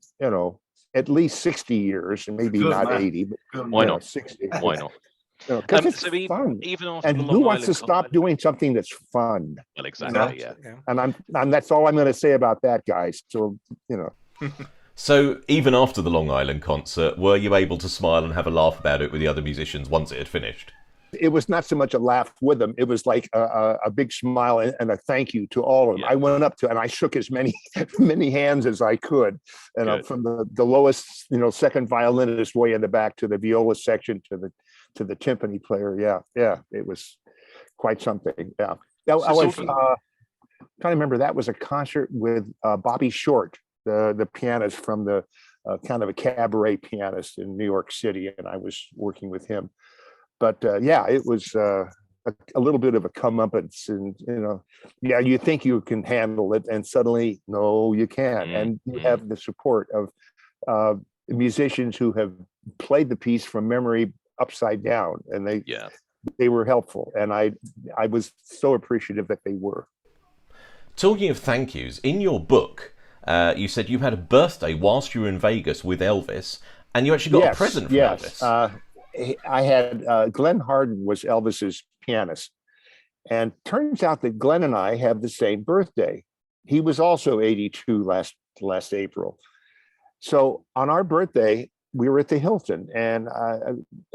at least 60 years, and maybe Good, not man. 80, but Why not? 60. Why not? Because it's So fun. even after And the who Long wants to Island stop Con- doing something that's fun? Well, exactly. Yeah. And that's all I'm going to say about that, guys. So, So even after the Long Island concert, were you able to smile and have a laugh about it with the other musicians once it had finished? it was not so much a laugh with them. It was like a big smile and a thank you to all of them. Yeah. I went up to and I shook as many hands as I could, from the lowest, second violinist way in the back to the viola section to the timpani player. Yeah, it was quite something. Yeah, I was trying to remember. That was a concert with Bobby Short, the pianist from the kind of a cabaret pianist in New York City, and I was working with him. But yeah, it was a little bit of a comeuppance, and you think you can handle it, and suddenly, no, you can't. And you have the support of musicians who have played the piece from memory upside down, and they were helpful, and I was so appreciative that they were. Talking of thank yous, in your book, you said you had a birthday whilst you were in Vegas with Elvis, and you actually got a present from Elvis. I had Glenn Harden was Elvis's pianist, and turns out that Glenn and I have the same birthday. He was also 82 last April. So on our birthday, we were at the Hilton, and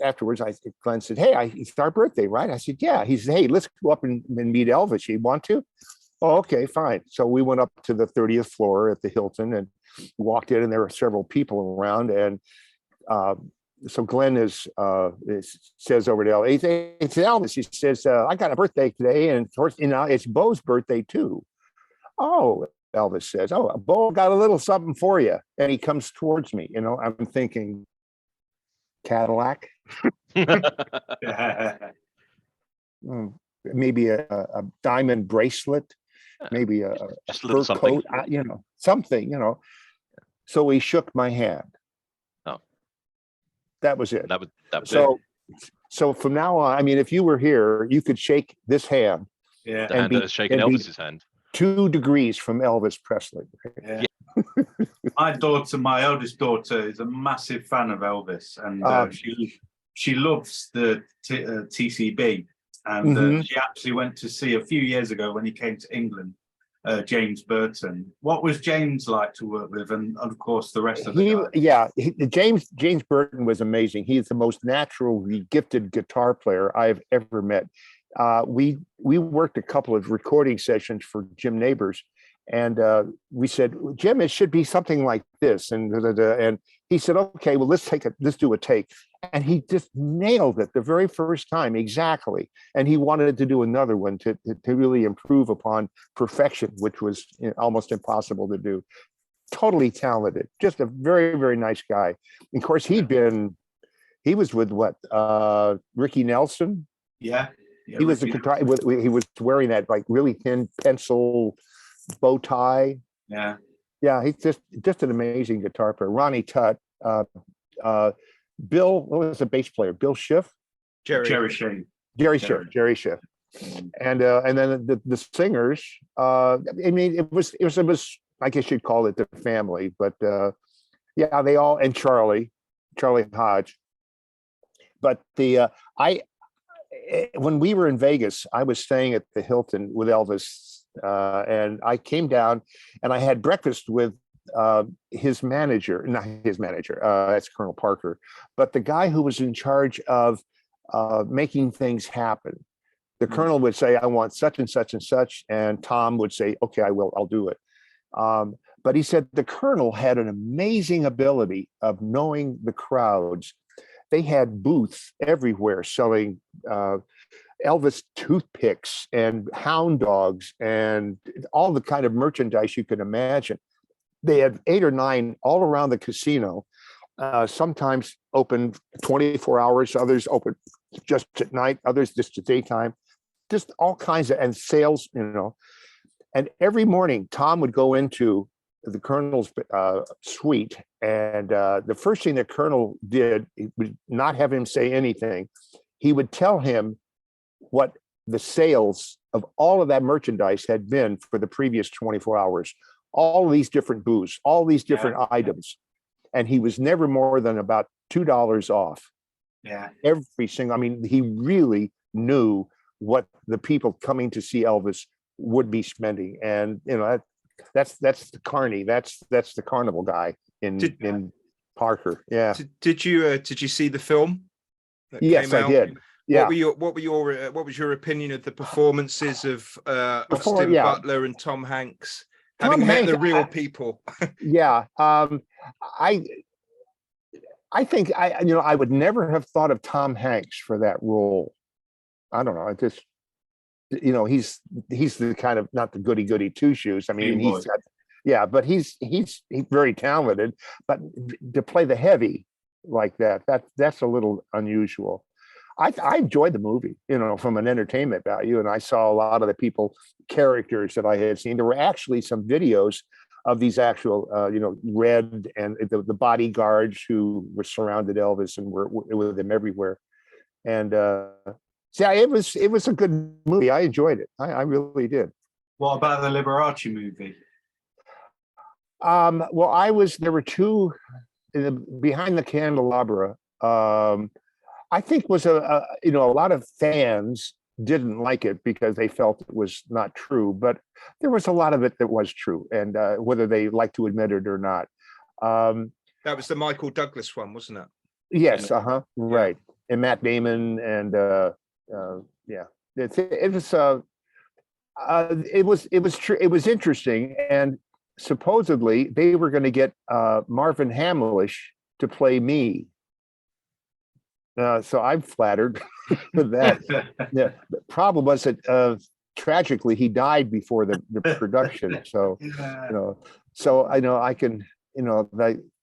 afterwards, Glenn said, "Hey, it's our birthday, right?" I said, "Yeah." He said, "Hey, let's go up and meet Elvis. You want to?" "Oh, okay, fine." So we went up to the 30th floor at the Hilton and walked in, and there were several people around, and so Glenn says over to Elvis, it's Elvis. He says, "I got a birthday today, and of course, it's Bo's birthday too." "Oh," Elvis says, "Oh, Bo got a little something for you," and he comes towards me. I'm thinking, Cadillac, maybe a diamond bracelet, maybe a just a little fur something. coat, something. So he shook my hand. That was it. That was so. So from now on, I mean, if you were here, you could shake this hand. Yeah, the hand that is shaking Elvis's hand. 2 degrees from Elvis Presley. Yeah. My eldest daughter, is a massive fan of Elvis, and she loves the TCB. And she actually went to see a few years ago when he came to England. James Burton. What was James like to work with, and of course the rest of the guys? James Burton was amazing. He's the most naturally gifted guitar player I've ever met. We worked a couple of recording sessions for Jim Neighbors, and we said, "Jim, it should be something like this," and he said, "Okay, well, let's do a take." And he just nailed it the very first time, exactly. And he wanted to do another one to really improve upon perfection, which was almost impossible to do. Totally talented, just a very, very nice guy. And of course, he'd been he was with what? Ricky Nelson. Yeah. He was he was wearing that like really thin pencil bow tie. Yeah. Yeah, he's just an amazing guitar player. Ronnie Tutt, Bill, what was the bass player? Bill Schiff? Jerry Shea. Jerry Schiff. And then the singers, I mean, it was I guess you'd call it the family, but yeah, they all, and Charlie Hodge. But when we were in Vegas, I was staying at the Hilton with Elvis, and I came down and I had breakfast with his manager, not his manager, that's Colonel Parker, but the guy who was in charge of making things happen. The Colonel would say, I want such and such and such, and Tom would say, okay, I'll do it. But he said the Colonel had an amazing ability of knowing the crowds. They had booths everywhere selling Elvis toothpicks and hound dogs and all the kind of merchandise you can imagine. They had 8 or 9 all around the casino, sometimes open 24 hours, others open just at night, others just at daytime, just all kinds of, and sales, you know. And every morning, Tom would go into the Colonel's suite, and the first thing the Colonel did, he would not have him say anything. He would tell him what the sales of all of that merchandise had been for the previous 24 hours, all of these different booths, all these different items. And he was never more than about $2 off. Yeah. Every single, I mean, he really knew what the people coming to see Elvis would be spending. And, you know, that's the carny, that's the carnival guy in Parker. Yeah. Did you see the film? Yes, I did. Yeah. What was your opinion of the performances of Austin Butler and Tom Hanks? Having met the real people. Yeah. I think I would never have thought of Tom Hanks for that role. I don't know. I just, he's the kind of, not the goody two shoes. I mean, but he's very talented, but to play the heavy like that's a little unusual. I enjoyed the movie, from an entertainment value, and I saw a lot of the characters that I had seen. There were actually some videos of these actual, Red and the bodyguards who were surrounded Elvis and were with him everywhere. And it was a good movie. I enjoyed it. I really did. What about the Liberace movie? Well, there were two behind the candelabra. I think was a lot of fans didn't like it because they felt it was not true, but there was a lot of it that was true, and whether they like to admit it or not. That was the Michael Douglas one, wasn't it? Yes, right. And Matt Damon, and it was true. It was interesting, and supposedly they were going to get Marvin Hamlish to play me. So I'm flattered with that. Yeah. The problem was that tragically he died before the production. So, so I can,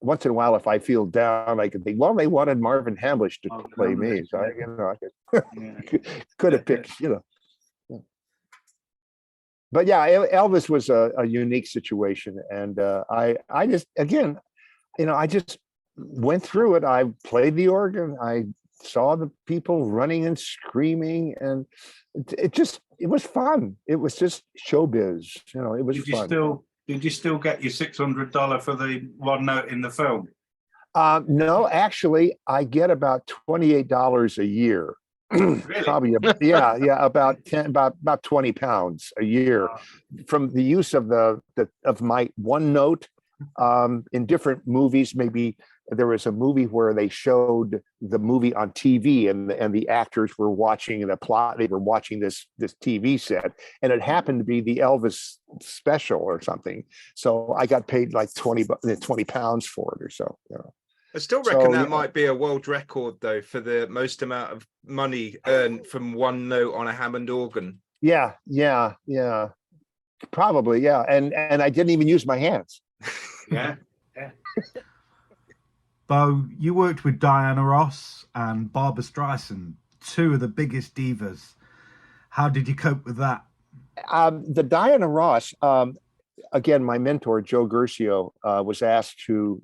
once in a while, if I feel down, I can think, well, they wanted Marvin Hamlish to play me. So I could have picked, But yeah, Elvis was a unique situation. And I just, again, I just went through it. I played the organ. I saw the people running and screaming, and it was fun. It was just showbiz. It was fun. Did you still get your $600 for the one note in the film? No, actually, I get about $28 a year. Really? Probably, about 20 pounds a year from the use of of my one note in different movies. Maybe there was a movie where they showed the movie on TV, and the actors were watching the plot. They were watching this TV set, and it happened to be the Elvis special or something. So I got paid like 20 pounds for it or so. I still reckon that might be a world record, though, for the most amount of money earned from one note on a Hammond organ. Yeah, probably, yeah. And I didn't even use my hands. Yeah. Bo, you worked with Diana Ross and Barbra Streisand, two of the biggest divas. How did you cope with that? The Diana Ross, again, my mentor, Joe Gercio, was asked to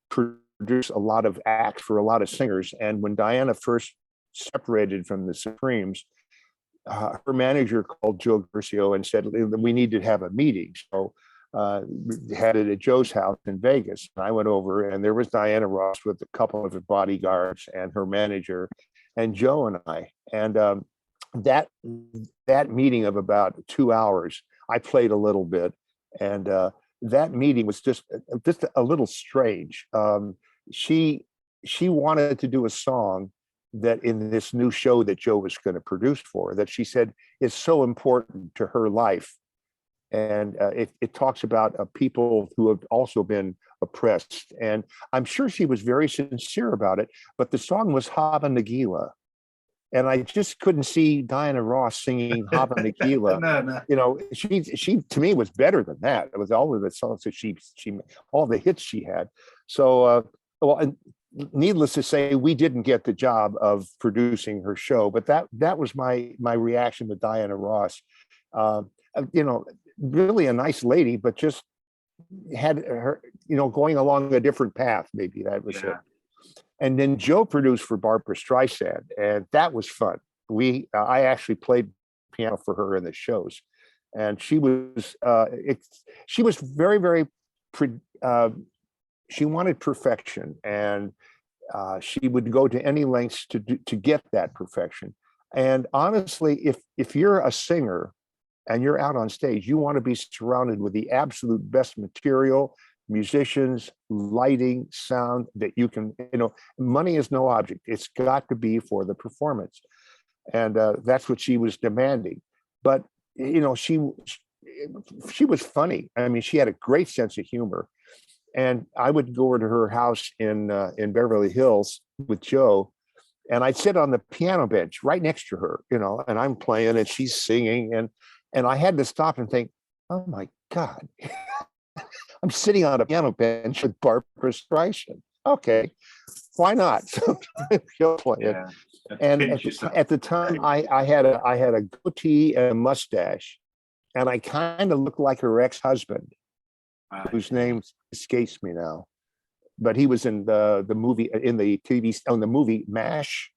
produce a lot of acts for a lot of singers. And when Diana first separated from the Supremes, her manager called Joe Gercio and said, we need to have a meeting. So had it at Joe's house in Vegas. And I went over, and there was Diana Ross with a couple of her bodyguards and her manager and Joe and I. And that meeting of about 2 hours, I played a little bit, and that meeting was just a little strange. She wanted to do a song that in this new show that Joe was going to produce for her, that she said is so important to her life. And it talks about people who have also been oppressed. And I'm sure she was very sincere about it, but the song was Hava Nagila. And I just couldn't see Diana Ross singing Hava Nagila. No. You know, she to me was better than that. It was all of the songs that she all the hits she had. So, well, and needless to say, we didn't get the job of producing her show, but that was my reaction to Diana Ross. You know, really a nice lady, but just had her, you know, going along a different path. Maybe that was it. And then Joe produced for Barbra Streisand, and that was fun. I actually played piano for her in the shows, and she was very, very. She wanted perfection, and she would go to any lengths to get that perfection. And honestly, if you're a singer and you're out on stage, you want to be surrounded with the absolute best material, musicians, lighting, sound that you can, you know, money is no object. It's got to be for the performance. And that's what she was demanding. But, you know, she was funny. I mean, she had a great sense of humor. And I would go over to her house in Beverly Hills with Joe, and I'd sit on the piano bench right next to her, you know, and I'm playing and she's singing. And I had to stop and think, oh my God, I'm sitting on a piano bench with Barbra Streisand. Okay, why not? So she'll play it. And at the time, I had a goatee and a mustache, and I kind of looked like her ex-husband, whose name escapes me now, but he was in the movie, in the TV, on the movie MASH.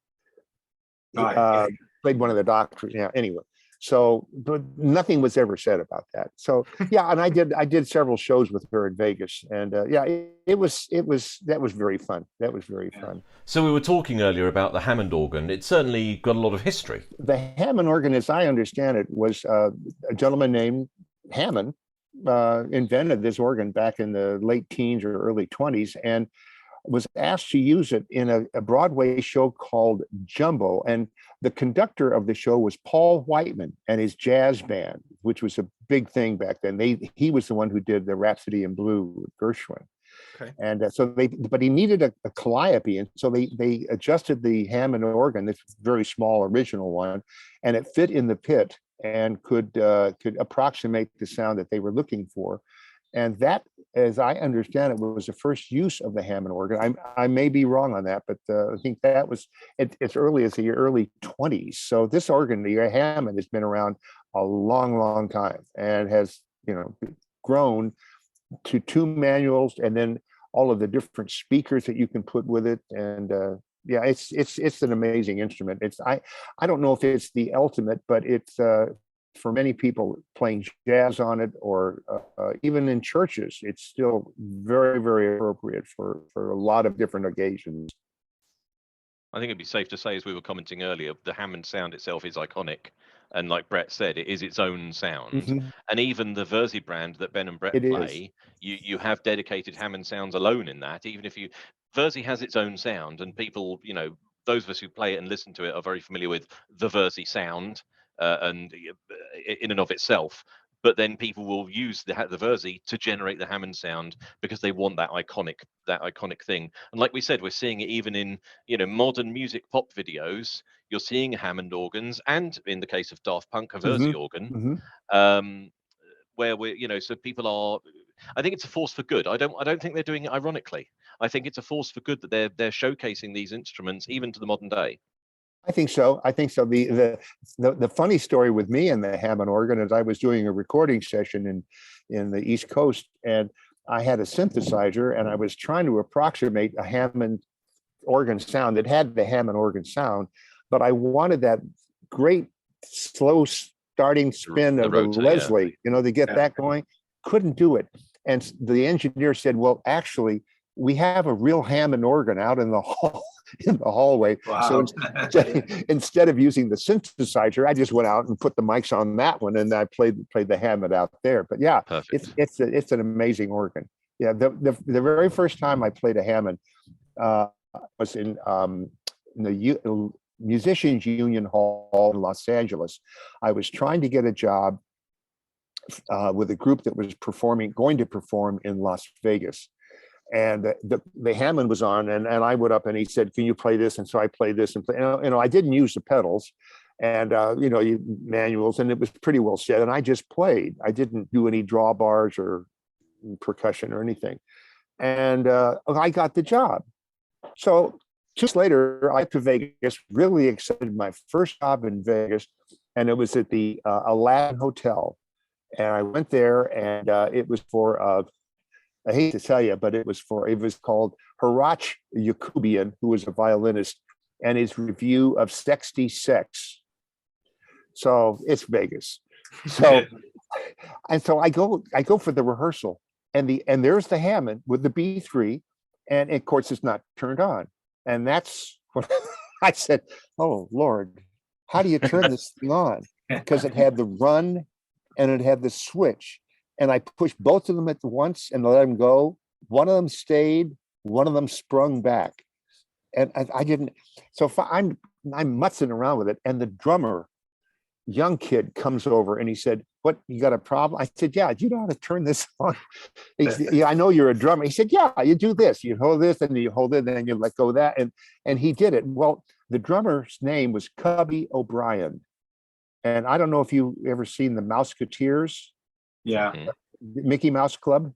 Played one of the doctors. Yeah. Anyway. So, but nothing was ever said about that. So, yeah, and I did several shows with her in Vegas, and that was very fun. That was very fun. So we were talking earlier about the Hammond organ. It's certainly got a lot of history. The Hammond organ, as I understand it, was a gentleman named Hammond invented this organ back in the late teens or early 20s, and was asked to use it in a Broadway show called Jumbo. And the conductor of the show was Paul Whiteman and his jazz band, which was a big thing back then. He was the one who did the Rhapsody in Blue with Gershwin. Okay. And but he needed a calliope, and so they adjusted the Hammond organ, this very small original one, and it fit in the pit and could approximate the sound that they were looking for. And that, as I understand it, was the first use of the Hammond organ. I may be wrong on that, but I think that was as early as the early 20s. So this organ, the Hammond, has been around a long, long time, and has, you know, grown to 2 manuals, and then all of the different speakers that you can put with it. And yeah, it's an amazing instrument. I don't know if it's the ultimate, but it's for many people playing jazz on it, or even in churches, it's still very, very appropriate for a lot of different occasions. I think it'd be safe to say, as we were commenting earlier, the Hammond sound itself is iconic. And like Brett said, it is its own sound. Mm-hmm. And even the Wersi brand that Ben and Brett play, you have dedicated Hammond sounds alone in that. Even if Wersi has its own sound, and people, you know, those of us who play it and listen to it are very familiar with the Wersi sound. And in and of itself, but then people will use the Wersi to generate the Hammond sound because they want that iconic thing. And like we said, we're seeing it even in, you know, modern music pop videos. You're seeing Hammond organs, and in the case of Daft Punk, a Wersi organ, where we're, you know, so people are. I think it's a force for good. I don't think they're doing it ironically. I think it's a force for good that they're showcasing these instruments even to the modern day. I think so. The funny story with me and the Hammond organ is I was doing a recording session in the East Coast, and I had a synthesizer, and I was trying to approximate a Hammond organ sound that had the Hammond organ sound, but I wanted that great slow starting spin of a Leslie, to get that going. Couldn't do it. And the engineer said, well, actually, we have a real Hammond organ out in the hallway. Wow. So instead of using the synthesizer, I just went out and put the mics on that one, and I played the Hammond out there. But yeah, it's an amazing organ. Yeah, the very first time I played a Hammond was in the Musicians Union Hall in Los Angeles. I was trying to get a job with a group that was going to perform in Las Vegas. And the Hammond was on, and I went up and he said, can you play this? And so I played this and I didn't use the pedals and, manuals, and it was pretty well set. And I just played. I didn't do any drawbars or percussion or anything. And I got the job. So 2 weeks later, I went to Vegas, really excited, my first job in Vegas. And it was at the Aladdin Hotel. And I went there, and it was for, I hate to tell you, but it was called Hratch Yakubian, who was a violinist, and his review of Sexty Sex. So it's Vegas. So, and so I go for the rehearsal, and there's the Hammond with the B3, and of course it's not turned on. And that's when I said, oh Lord, how do you turn this thing on? Because it had the run and it had the switch. And I pushed both of them at once and let them go. One of them stayed, one of them sprung back. And I didn't, so I'm mutzing around with it. And the drummer, young kid, comes over and he said, what, you got a problem? I said, yeah, do you know how to turn this on? He said, yeah, I know you're a drummer. He said, yeah, you do this, you hold this and you hold it, and then you let go of that. And he did it. Well, the drummer's name was Cubby O'Brien. And I don't know if you ever seen the Mouseketeers. Yeah. Mickey Mouse Club.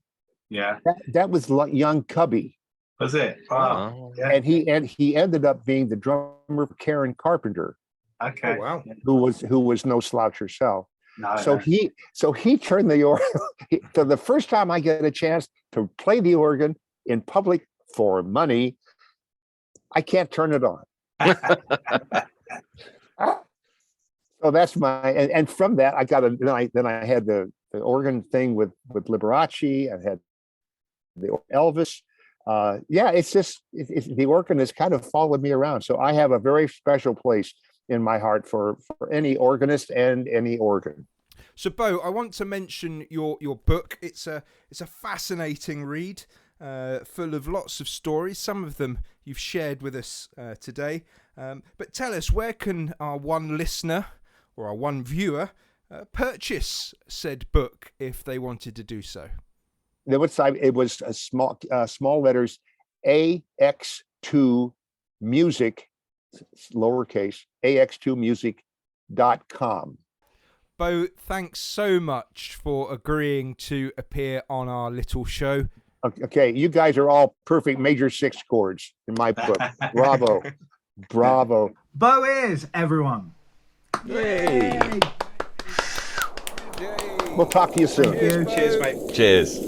Yeah. That was young Cubby. Was it? Wow. Yeah. And he ended up being the drummer for Karen Carpenter. Okay. Oh, wow. Who was no slouch herself. No, so he turned the organ. So the first time I get a chance to play the organ in public for money, I can't turn it on. So that's and from that I got then I had the organ thing with Liberace. I had the Elvis. It's just the organ has kind of followed me around. So I have a very special place in my heart for any organist and any organ. So Bo, I want to mention your book. It's a fascinating read, full of lots of stories. Some of them you've shared with us today. But tell us, where can our one listener or our one viewer purchase said book if they wanted to do so? The website, it was a small letters, AX2 Music, lowercase, AX2music.com. Bo, thanks so much for agreeing to appear on our little show. Okay, you guys are all perfect major 6 chords in my book. Bravo. Bravo. Bo Ayars, everyone. Yay! Yay. We'll talk to you soon. Cheers, mate. Cheers.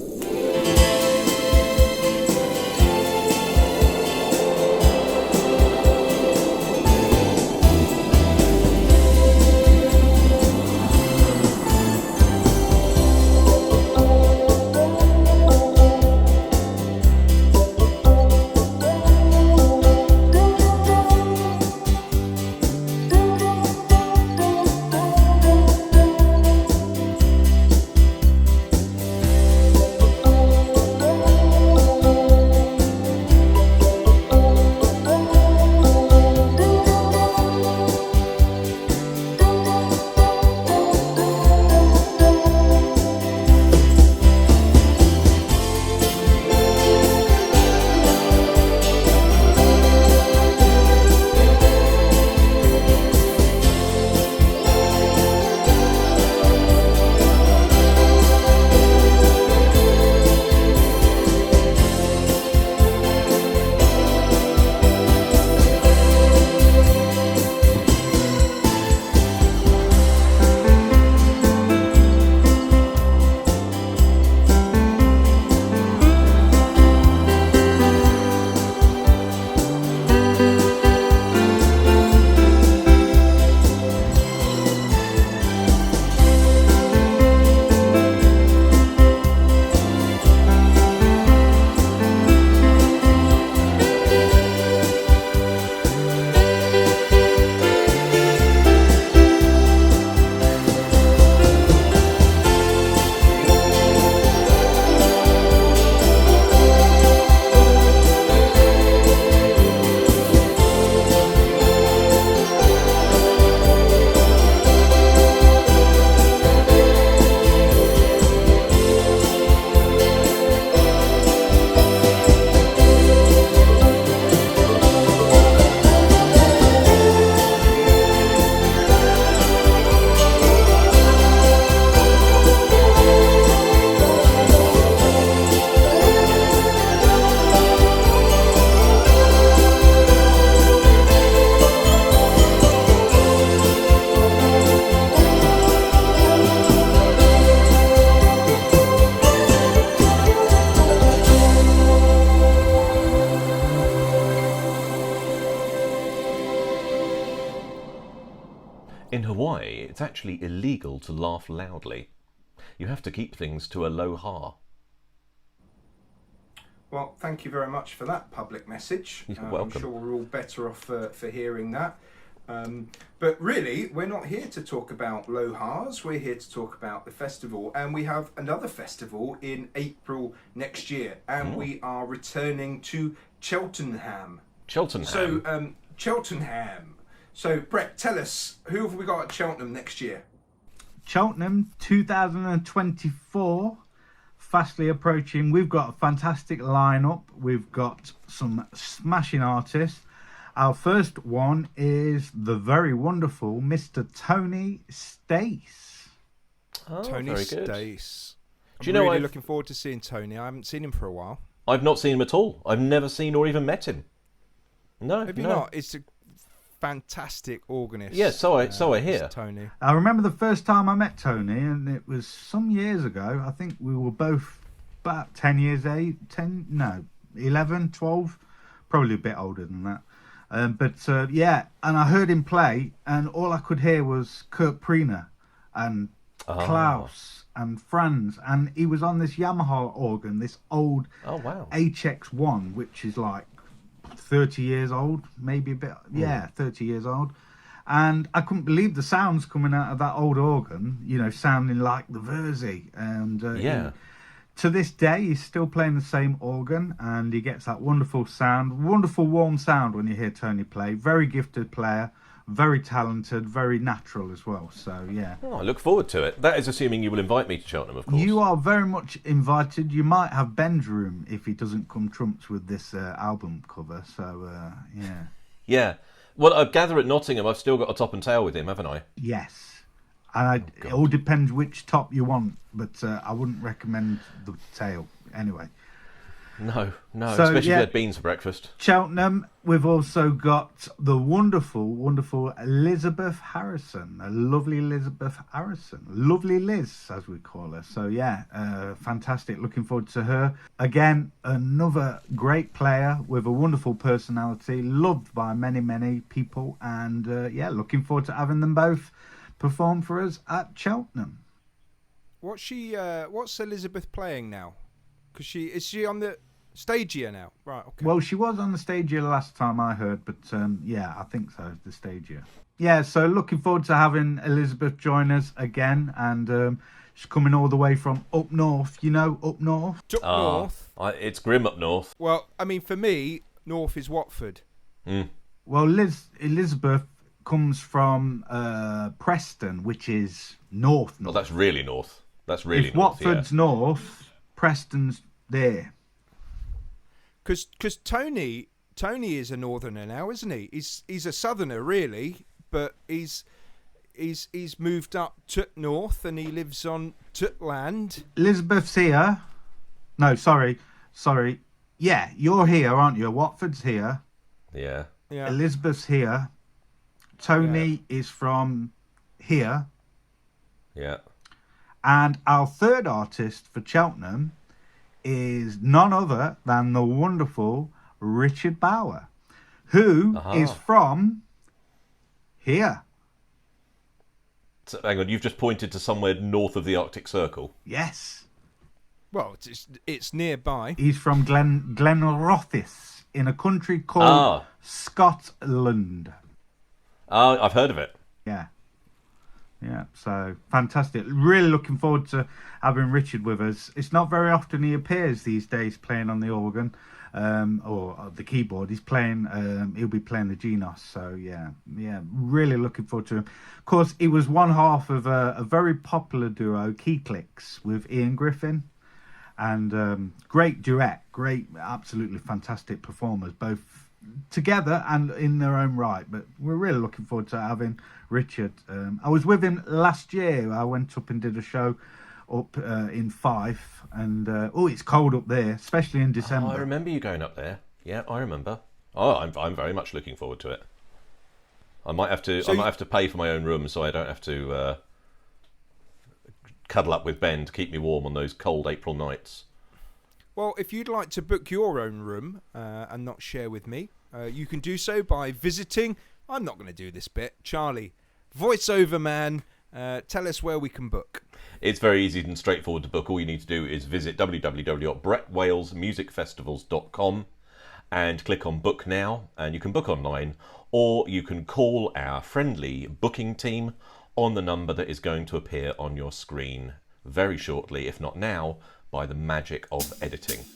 in Hawaii, it's actually illegal to laugh loudly. You have to keep things to a low ha. Well, thank you very much for that public message. You're welcome. I'm sure we're all better off for hearing that. But really, we're not here to talk about low ha's. We're here to talk about the festival. And we have another festival in April next year. And we are returning to Cheltenham. Cheltenham? So, Cheltenham. So, Brett, tell us, who have we got at Cheltenham next year? Cheltenham 2024, fastly approaching. We've got a fantastic lineup. We've got some smashing artists. Our first one is the very wonderful Mr. Tony Stace. Oh, Tony very good. Stace. Do you know, really looking forward to seeing Tony. I haven't seen him for a while. I've not seen him at all. I've never seen or even met him. No, Have you not? It's a fantastic organist. Yeah, so I hear. Tony. I remember the first time I met Tony, and it was some years ago. I think we were both about 11, 12, probably a bit older than that. Yeah, and I heard him play, and all I could hear was Kurt Priener and Klaus and Franz, and he was on this Yamaha organ, this old HX1, which is like 30 years old, maybe a bit, 30 years old. And I couldn't believe the sounds coming out of that old organ, sounding like the Wersi. And to this day, he's still playing the same organ, and he gets that wonderful sound, wonderful warm sound when you hear Tony play. Very gifted player, very talented, very natural as well. So, yeah. Oh, I look forward to it. That is assuming you will invite me to Cheltenham, of course. You are very much invited. You might have Ben's room if he doesn't come trumps with this album cover. So, yeah. Yeah. Well, I gather at Nottingham I've still got a top and tail with him, haven't I? Yes. And it all depends which top you want, but I wouldn't recommend the tail anyway. No, So, especially if you had beans for breakfast. Cheltenham, we've also got the wonderful Elizabeth Harrison, a lovely Elizabeth Harrison, lovely Liz, as we call her. So, fantastic. Looking forward to her. Again, another great player with a wonderful personality, loved by many, many people. And, looking forward to having them both perform for us at Cheltenham. What's Elizabeth playing now? Because is she on the stage here now? Right, okay. Well, she was on the stage here last time I heard, but I think so, the stage here. Yeah, so looking forward to having Elizabeth join us again, and she's coming all the way from up north, up north. North? It's grim up north. Well, I mean, for me, north is Watford. Well, Elizabeth comes from Preston, which is north. Oh, that's really north. That's really if north. Watford's north, Preston's there. Because Tony is a northerner now, isn't he? He's a southerner really, but he's moved up to north and he lives on Tutland. Elizabeth's here. No, sorry. Yeah, you're here, aren't you? Watford's here. Yeah. Elizabeth's here. Tony is from here. Yeah. And our third artist for Cheltenham is none other than the wonderful Richard Bauer, who is from here. So, hang on, you've just pointed to somewhere north of the Arctic Circle. Yes. Well, it's nearby. He's from Glenrothes in a country called Scotland. I've heard of it. Yeah, so fantastic. Really looking forward to having Richard with us. It's not very often he appears these days playing on the organ or the keyboard. He'll be playing the Genos. So, yeah, really looking forward to him. Of course, he was one half of a very popular duo, Key Clicks, with Ian Griffin. And great duet, absolutely fantastic performers, both together and in their own right. But we're really looking forward to having Richard. I was with him last year. I went up and did a show up in Fife, and it's cold up there, especially in December. I remember you going up there. Yeah, I remember. I'm very much looking forward to it. I might have to pay for my own room so I don't have to cuddle up with Ben to keep me warm on those cold April nights. Well, if you'd like to book your own room and not share with me, you can do so by visiting, I'm not going to do this bit, Charlie, voiceover man. Tell us where we can book. It's very easy and straightforward to book. All you need to do is visit www.bretwalesmusicfestivals.com and click on Book Now, and you can book online, or you can call our friendly booking team on the number that is going to appear on your screen very shortly, if not now, by the magic of editing.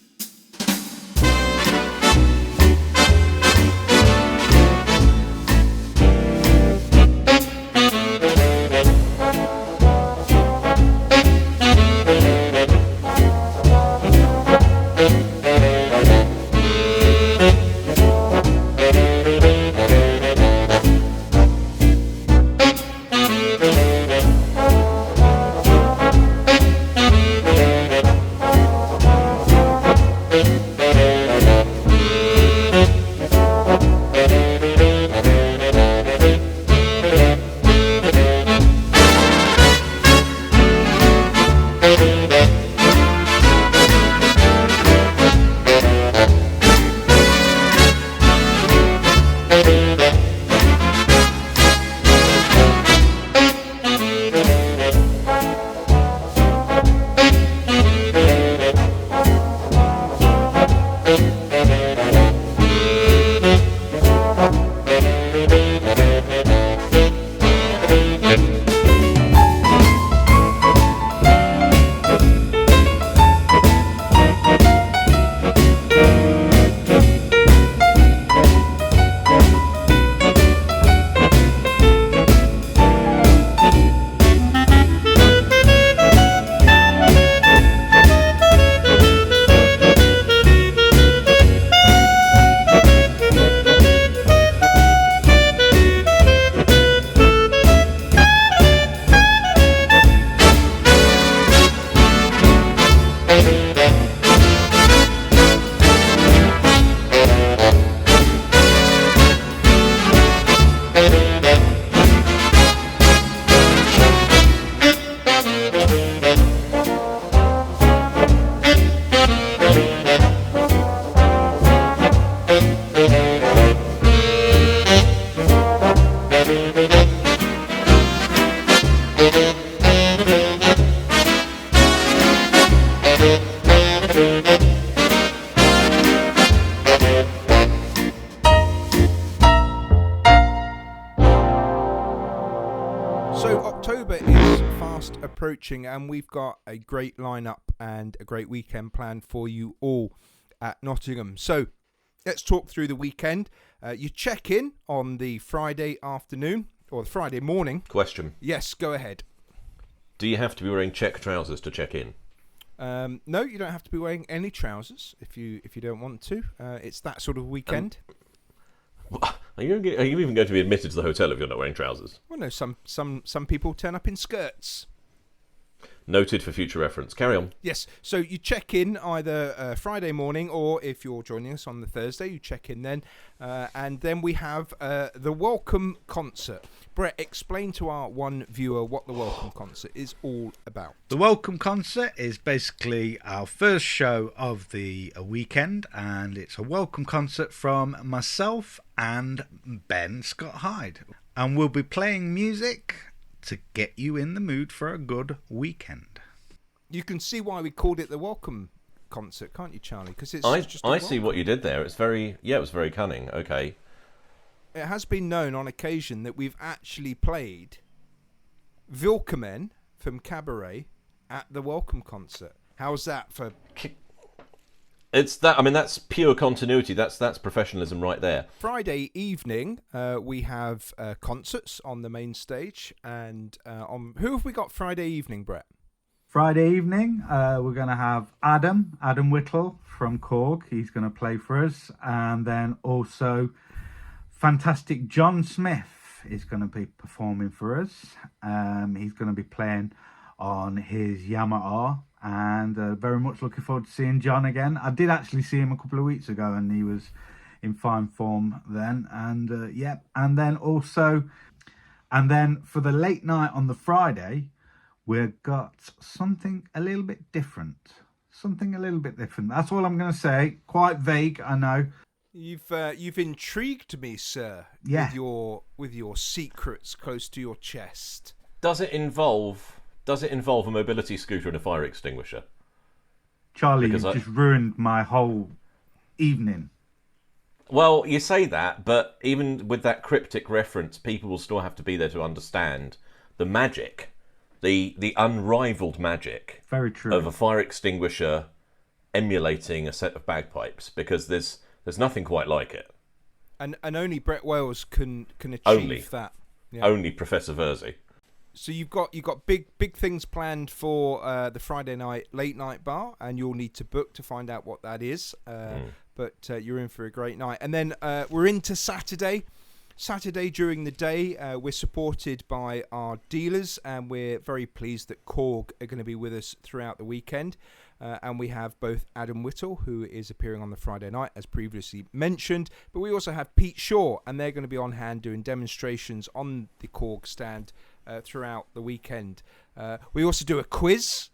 And we've got a great lineup and a great weekend planned for you all at Nottingham. So let's talk through the weekend. You check in on the Friday afternoon or the Friday morning. Question. Yes, go ahead. Do you have to be wearing check trousers to check in? No, you don't have to be wearing any trousers if you don't want to. It's that sort of weekend. Are you even going to be admitted to the hotel if you're not wearing trousers? Well, no. Some people turn up in skirts. Noted for future reference. Carry on. Yes, so you check in either Friday morning, or if you're joining us on the Thursday, you check in then. And then we have the welcome concert. Brett, explain to our one viewer what the welcome concert is all about. The welcome concert is basically our first show of the weekend, and it's a welcome concert from myself and Ben Scott Hyde. And we'll be playing music to get you in the mood for a good weekend. You can see why we called it the welcome concert, can't you, Charlie? Because it's I see what you did there. It's very it was very cunning. Okay. It has been known on occasion that we've actually played Vilkemen from Cabaret at the welcome concert. How's that for? It's that. I mean, that's pure continuity. That's professionalism right there. Friday evening, we have concerts on the main stage, and who have we got Friday evening, Brett? Friday evening, we're going to have Adam Whittle from Cork. He's going to play for us, and then also fantastic John Smith is going to be performing for us. He's going to be playing on his Yamaha. And very much looking forward to seeing John again. I did actually see him a couple of weeks ago, and he was in fine form then. And and then for the late night on the Friday, we've got something a little bit different. That's all I'm going to say. Quite vague, I know. You've intrigued me, sir. Yeah. With your secrets close to your chest. Does it involve a mobility scooter and a fire extinguisher? Charlie, you've just ruined my whole evening. Well, you say that, but even with that cryptic reference, people will still have to be there to understand the magic, the unrivaled magic Very true. of a fire extinguisher emulating a set of bagpipes, because there's nothing quite like it. And only Brett Wales can achieve that. Yeah. Only Professor Wersi. So you've got big things planned for the Friday night late night bar, and you'll need to book to find out what that is. But you're in for a great night, and then we're into Saturday. Saturday during the day, we're supported by our dealers, and we're very pleased that Korg are going to be with us throughout the weekend. And we have both Adam Whittle, who is appearing on the Friday night, as previously mentioned, but we also have Pete Shaw, and they're going to be on hand doing demonstrations on the Korg stand throughout the weekend. We also do a quiz,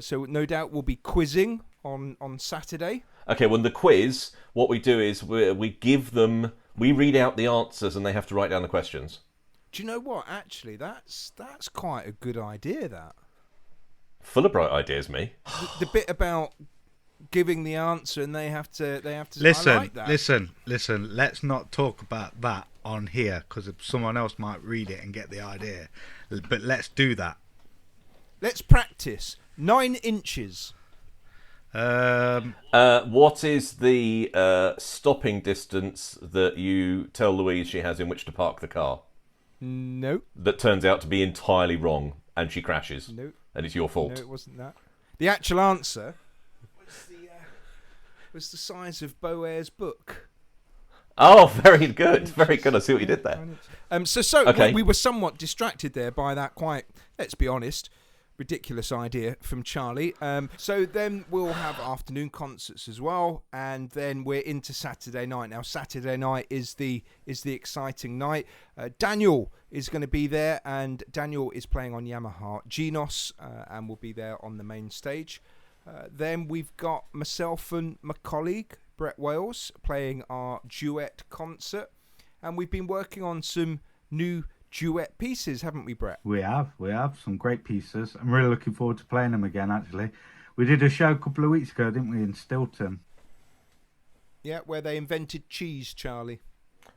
so no doubt we'll be quizzing on Saturday. Okay, well, the quiz, what we do is we read out the answers and they have to write down the questions. Do you know what? Actually, that's quite a good idea, that. Full of bright ideas, me. The bit about giving the answer and they have to Listen, I like that. listen. Let's not talk about that on here, because someone else might read it and get the idea. But let's do that. Let's practice. 9 inches. What is the stopping distance that you tell Louise she has in which to park the car? No. That turns out to be entirely wrong, and she crashes. No. And it's your fault. No, it wasn't that. The actual answer was the size of Bo Ayars' book. Oh, very good. Very good. I see what you did there. Okay. we were somewhat distracted there by that quite, let's be honest, ridiculous idea from Charlie. So then we'll have afternoon concerts as well, and then we're into Saturday night. Now Saturday night is the exciting night. Daniel is going to be there, and Daniel is playing on Yamaha Genos, and will be there on the main stage. Then we've got myself and my colleague Brett Wales playing our duet concert, and we've been working on some new duet pieces, haven't we, Brett? We have some great pieces. I'm really looking forward to playing them again, actually. We did a show a couple of weeks ago, didn't we, in Stilton? Yeah, where they invented cheese, Charlie.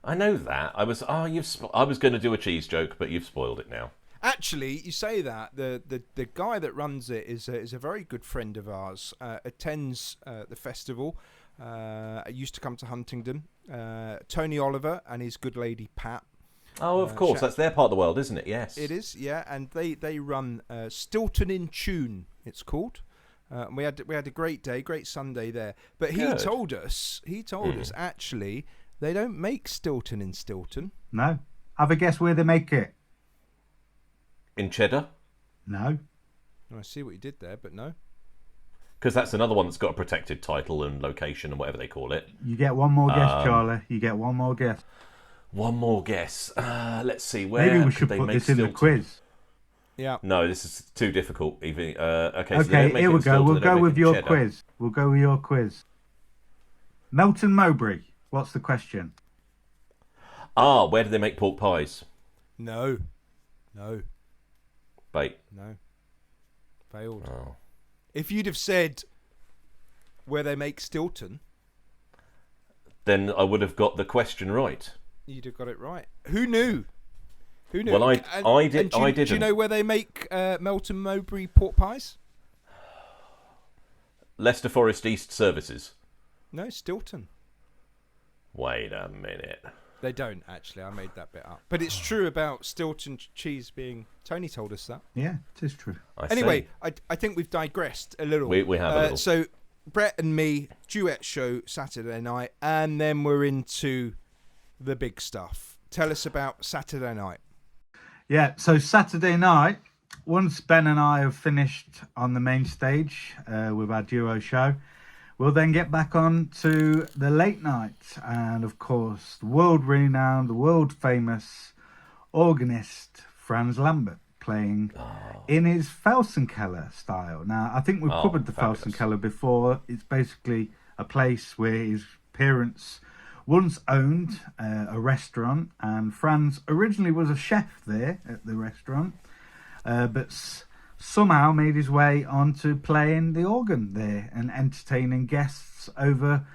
I know that. I was going to do a cheese joke, but you've spoiled it now. Actually, you say that. The guy that runs it is a very good friend of ours. Attends the festival. Used to come to Huntingdon. Tony Oliver and his good lady Pat. Oh, of course. That's their part of the world, isn't it? Yes. It is, yeah. And they run Stilton in Tune, it's called. We had a great day, great Sunday there. But he told us actually they don't make Stilton in Stilton. No. Have a guess where they make it. In Cheddar? No. I see what you did there, but no. Because that's another one that's got a protected title and location and whatever they call it. You get one more guess, Charlie. You get one more guess. One more guess. Let's see. Where maybe we should they put make this in Stilton? the quiz. Yeah. No, this is too difficult. Even okay. Okay, So they don't make here it we in go. Stilton, We'll they don't go make with it in your Cheddar. quiz. We'll go with your quiz. Melton Mowbray. What's the question? Where do they make pork pies? No. Bait. No. Failed. Oh. If you'd have said where they make Stilton, Then I would have got the question right. you'd have got it right. Who knew? Well, I did. I didn't. Do you know where they make Melton Mowbray pork pies? Leicester Forest East Services. No, Stilton. Wait a minute. They don't, actually. I made that bit up. But it's true about Stilton cheese being... Tony told us that. Yeah, it is true. Anyway, I think we've digressed a little. We have a little. So, Brett and me, duet show Saturday night, and then we're into the big stuff. Tell us about Saturday night. Yeah, so Saturday night, once Ben and I have finished on the main stage with our duo show, we'll then get back on to the late night. And of course, the world-renowned, the world-famous organist, Franz Lambert, playing in his Felsenkeller style. Now, I think we've covered the fabulous. Felsenkeller before. It's basically a place where his parents once owned a restaurant, and Franz originally was a chef there at the restaurant, but somehow made his way onto playing the organ there and entertaining guests over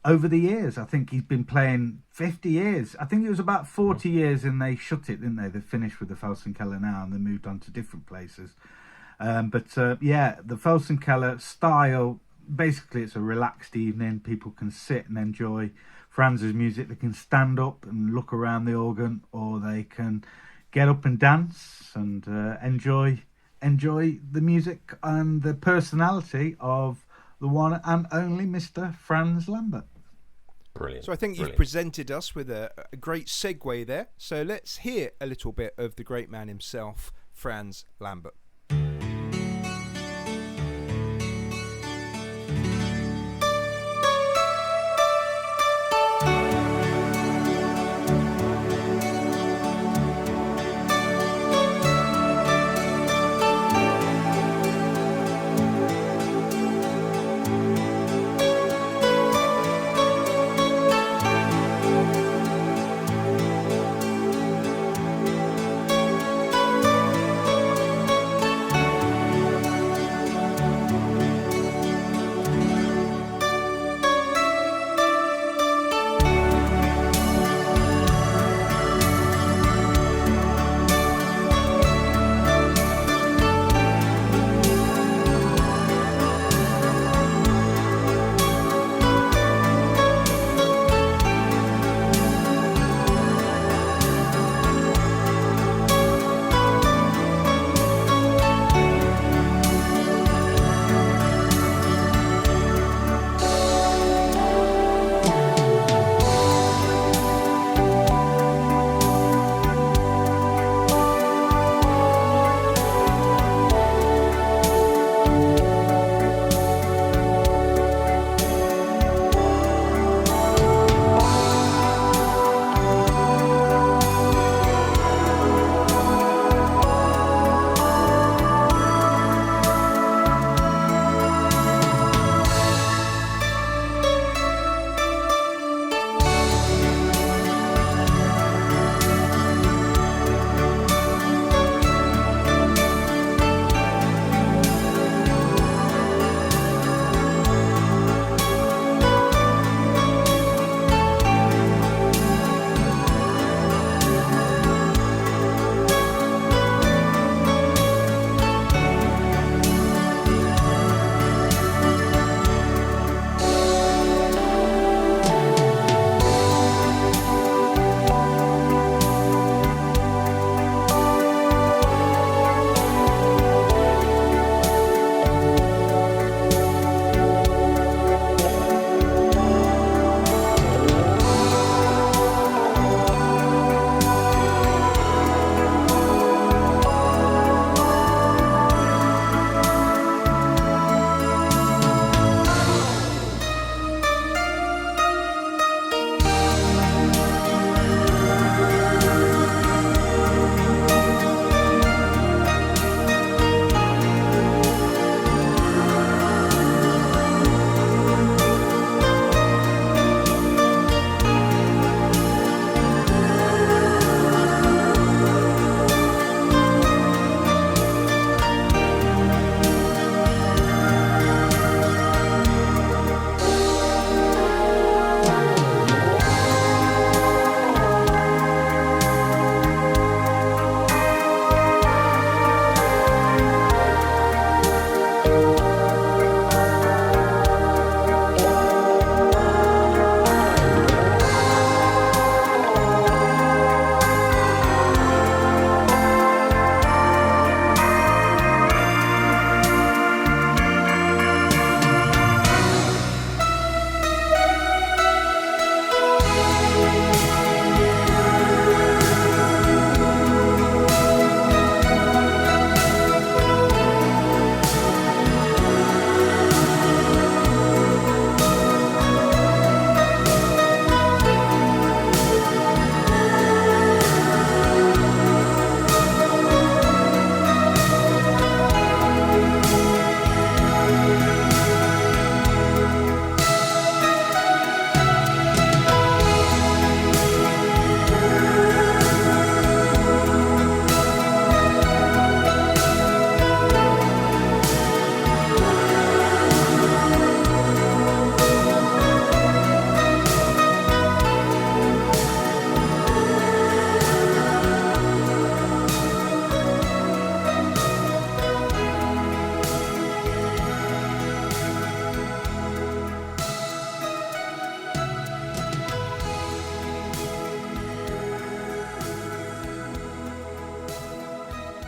the years. I think he's been playing 50 years. I think it was about 40 years, and they shut it, didn't they? They finished with the Felsenkeller now, and they moved on to different places. But the Felsenkeller style, basically it's a relaxed evening. People can sit and enjoy Franz's music. They can stand up and look around the organ, or they can get up and dance and enjoy the music and the personality of the one and only Mr. Franz Lambert. Brilliant. So I think you've presented us with a great segue there. So let's hear a little bit of the great man himself, Franz Lambert.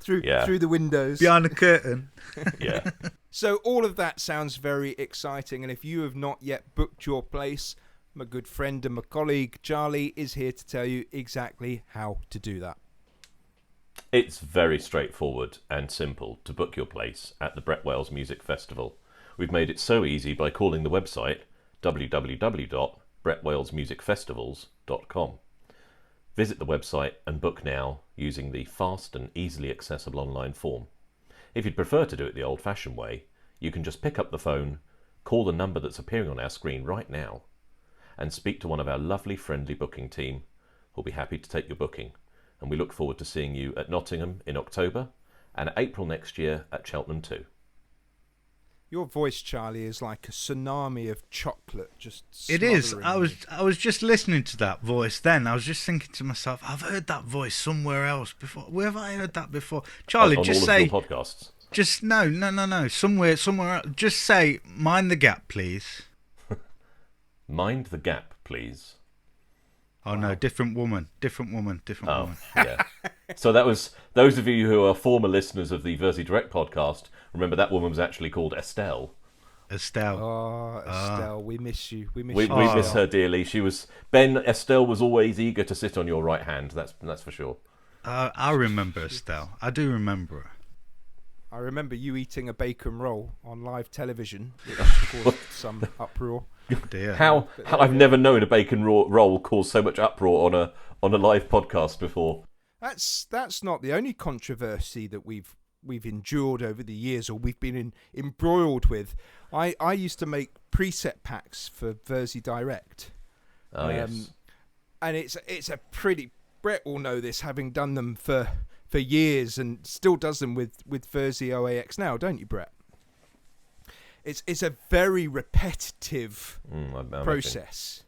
through the windows. Behind the curtain. Yeah. So all of that sounds very exciting, and if you have not yet booked your place, my good friend and my colleague Charlie is here to tell you exactly how to do that. It's very straightforward and simple to book your place at the Brett Wales Music Festival. We've made it so easy by calling the website www.brettwalesmusicfestivals.com. Visit the website and book now using the fast and easily accessible online form. If you'd prefer to do it the old-fashioned way, you can just pick up the phone, call the number that's appearing on our screen right now, and speak to one of our lovely friendly booking team who'll be happy to take your booking. And we look forward to seeing you at Nottingham in October and April next year at Cheltenham too. Your voice, Charlie, is like a tsunami of chocolate. It is. smothering me. I was just listening to that voice then. I was just thinking to myself, I've heard that voice somewhere else before. Where have I heard that before? Charlie, on just all say... of your podcasts. Just no. Somewhere else. Just say, mind the gap, please. Mind the gap, please. Oh no, different woman. Oh, yeah. So that was, those of you who are former listeners of the Wersi Direct podcast, remember that woman was actually called Estelle. Oh, Estelle, we miss you. We miss We you. miss her dearly. Estelle was always eager to sit on your right hand, that's for sure. I remember Estelle. I do remember her. I remember you eating a bacon roll on live television, which caused some uproar. Dear. How I've never known a bacon roll cause so much uproar on a live podcast before. That's not the only controversy that we've endured over the years, or we've been embroiled with. I used to make preset packs for Wersi Direct. Oh yes. And it's a pretty, Brett will know this, having done them for years and still does them with Wersi OAX now, don't you, Brett? It's a very repetitive process.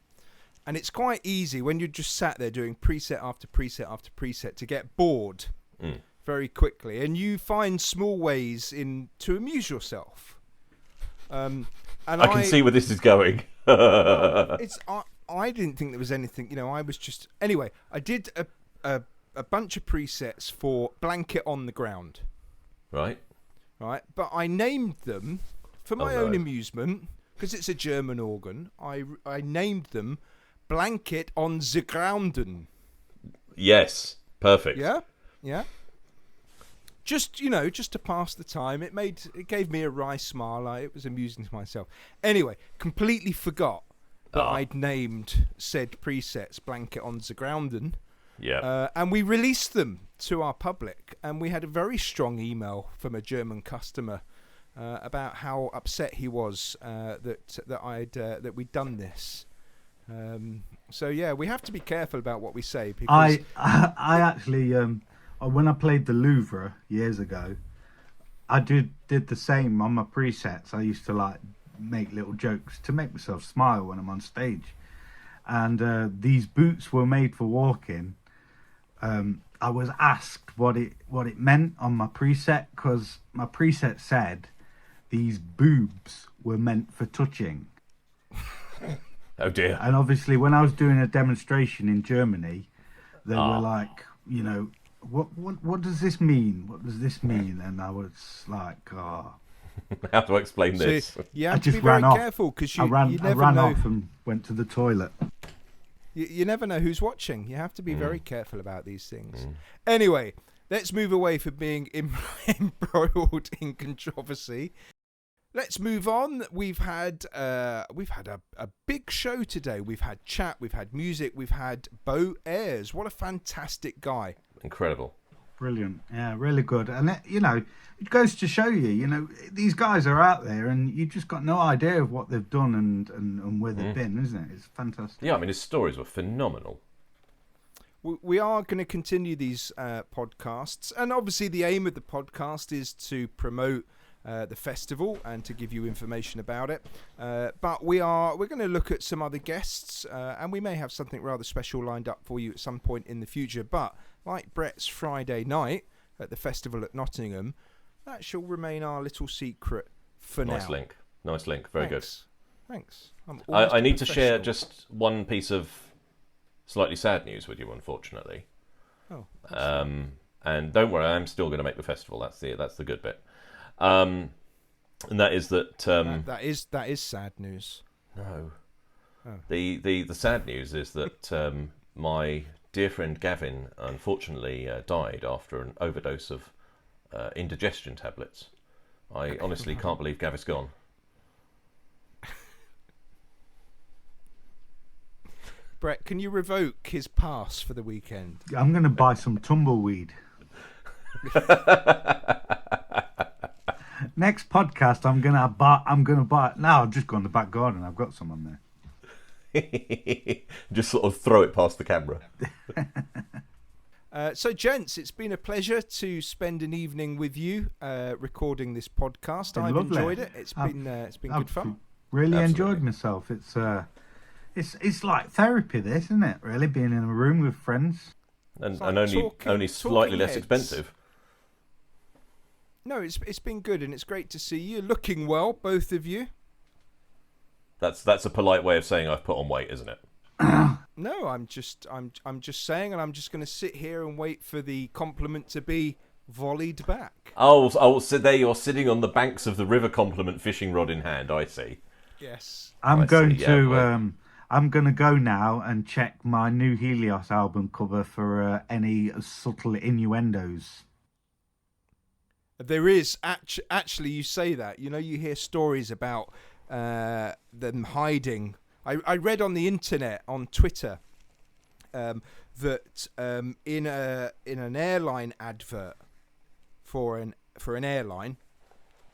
And it's quite easy when you're just sat there doing preset after preset after preset to get bored very quickly. And you find small ways to amuse yourself. And I can see where this is going. I didn't think there was anything, I was just... Anyway, I did a bunch of presets for Blanket on the Ground. Right. But I named them... For my own amusement, because it's a German organ, I named them Blanket on the Grounden. Yes, perfect. Yeah. Just to pass the time. It gave me a wry smile. It was amusing to myself. Anyway, completely forgot that I'd named said presets Blanket on the Grounden. Yeah. And we released them to our public, and we had a very strong email from a German customer. About how upset he was that we'd done this. So yeah, we have to be careful about what we say. Because I actually when I played the Louvre years ago, I did the same on my presets. I used to make little jokes to make myself smile when I'm on stage. And these boots were made for walking. I was asked what it meant on my preset, because my preset said these boobs were meant for touching. Oh dear. And obviously when I was doing a demonstration in Germany, they were like, what does this mean? What does this mean? And I was like, how do I explain this? So you have to be very careful, because you I never ran know. off and went to the toilet. You never know who's watching. You have to be very careful about these things. Anyway, let's move away from being embroiled in controversy. Let's move on. We've had a big show today. We've had chat, we've had music, we've had Bo Ayars. What a fantastic guy! Incredible. Brilliant. Yeah, really good. And it goes to show you, these guys are out there, and you just got no idea of what they've done and where they've been, isn't it? It's fantastic. Yeah, I mean, his stories were phenomenal. We are going to continue these podcasts, and obviously the aim of the podcast is to promote the festival and to give you information about it. But we're going to look at some other guests, and we may have something rather special lined up for you at some point in the future. But like Brett's Friday night at the festival at Nottingham, that shall remain our little secret for now. Nice link. Very good. Thanks. I need to share just one piece of slightly sad news with you, unfortunately. Oh. And don't worry, I'm still going to make the festival. That's the good bit. And that is that. That is sad news. No. Oh. The sad news is that my dear friend Gavin unfortunately died after an overdose of indigestion tablets. I honestly can't believe Gavin's gone. Brett, can you revoke his pass for the weekend? I'm going to buy some tumbleweed. Next podcast, I'm gonna buy. Now I've just gone to the back garden. I've got some on there. Just sort of throw it past the camera. So, gents, it's been a pleasure to spend an evening with you recording this podcast. I've enjoyed it. It's been good fun. Really Absolutely. enjoyed myself. It's like therapy, this, isn't it? Really, being in a room with friends. And like only slightly less heads. expensive. No, it's been good, and it's great to see you looking well, both of you. That's a polite way of saying I've put on weight, isn't it? No, I'm just saying, and I'm just going to sit here and wait for the compliment to be volleyed back. Oh, so there you're sitting on the banks of the river, compliment, fishing rod in hand. I see. Yes. I'm going to go now and check my new Helios album cover for any subtle innuendos. There is actually. You say that. You know, you hear stories about them hiding. I read on the internet, on Twitter, that in an airline advert for an airline,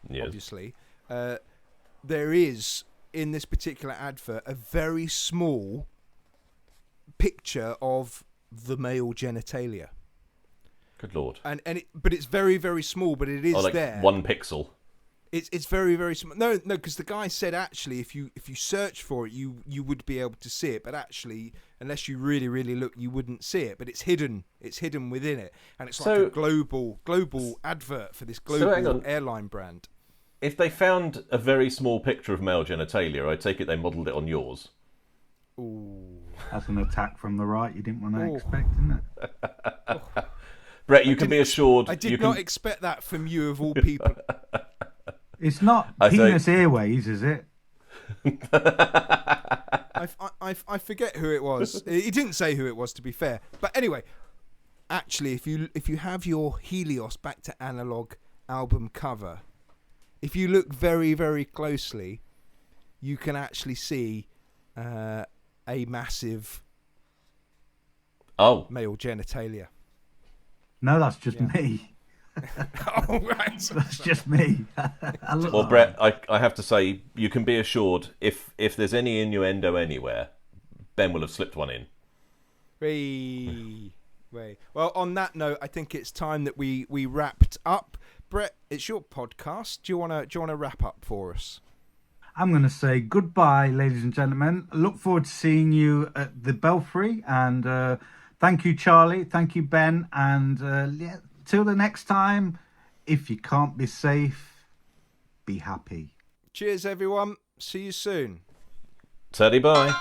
Yes. obviously, there is in this particular advert a very small picture of the male genitalia. Good Lord. But it's very, very small, but it is like there. 1 pixel. It's very, very small. No, because the guy said actually, if you search for it, you would be able to see it. But actually, unless you really, really look, you wouldn't see it. But it's hidden. It's hidden within it, and it's like a global advert for this global airline brand. If they found a very small picture of male genitalia, I take it they modelled it on yours. Ooh, that's an attack from the right you didn't want to expect, isn't it? Brett, you can be assured. I did not expect that from you, of all people. It's not penis airways, is it? I forget who it was. He didn't say who it was, to be fair. But anyway, actually, if you have your Helios Back to Analog album cover, if you look very, very closely, you can actually see a massive male genitalia. No, that's just me. Oh, right. That's just me. Well, Brett, I have to say, you can be assured, if there's any innuendo anywhere, Ben will have slipped one in. Well, on that note, I think it's time that we wrapped up. Brett, it's your podcast. Do you wanna wrap up for us? I'm going to say goodbye, ladies and gentlemen. I look forward to seeing you at the Belfry, and thank you, Charlie. Thank you, Ben. And till the next time, if you can't be safe, be happy. Cheers, everyone. See you soon. Teddy, bye.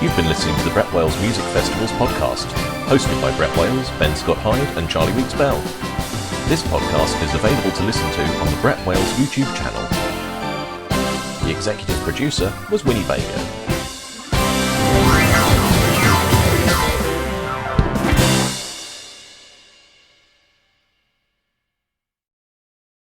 You've been listening to the Brett Wales Music Festival's podcast, hosted by Brett Wales, Ben Scott Hyde and Charlie Weeks Bell. This podcast is available to listen to on the Brett Wales YouTube channel. The executive producer was Winnie Baker.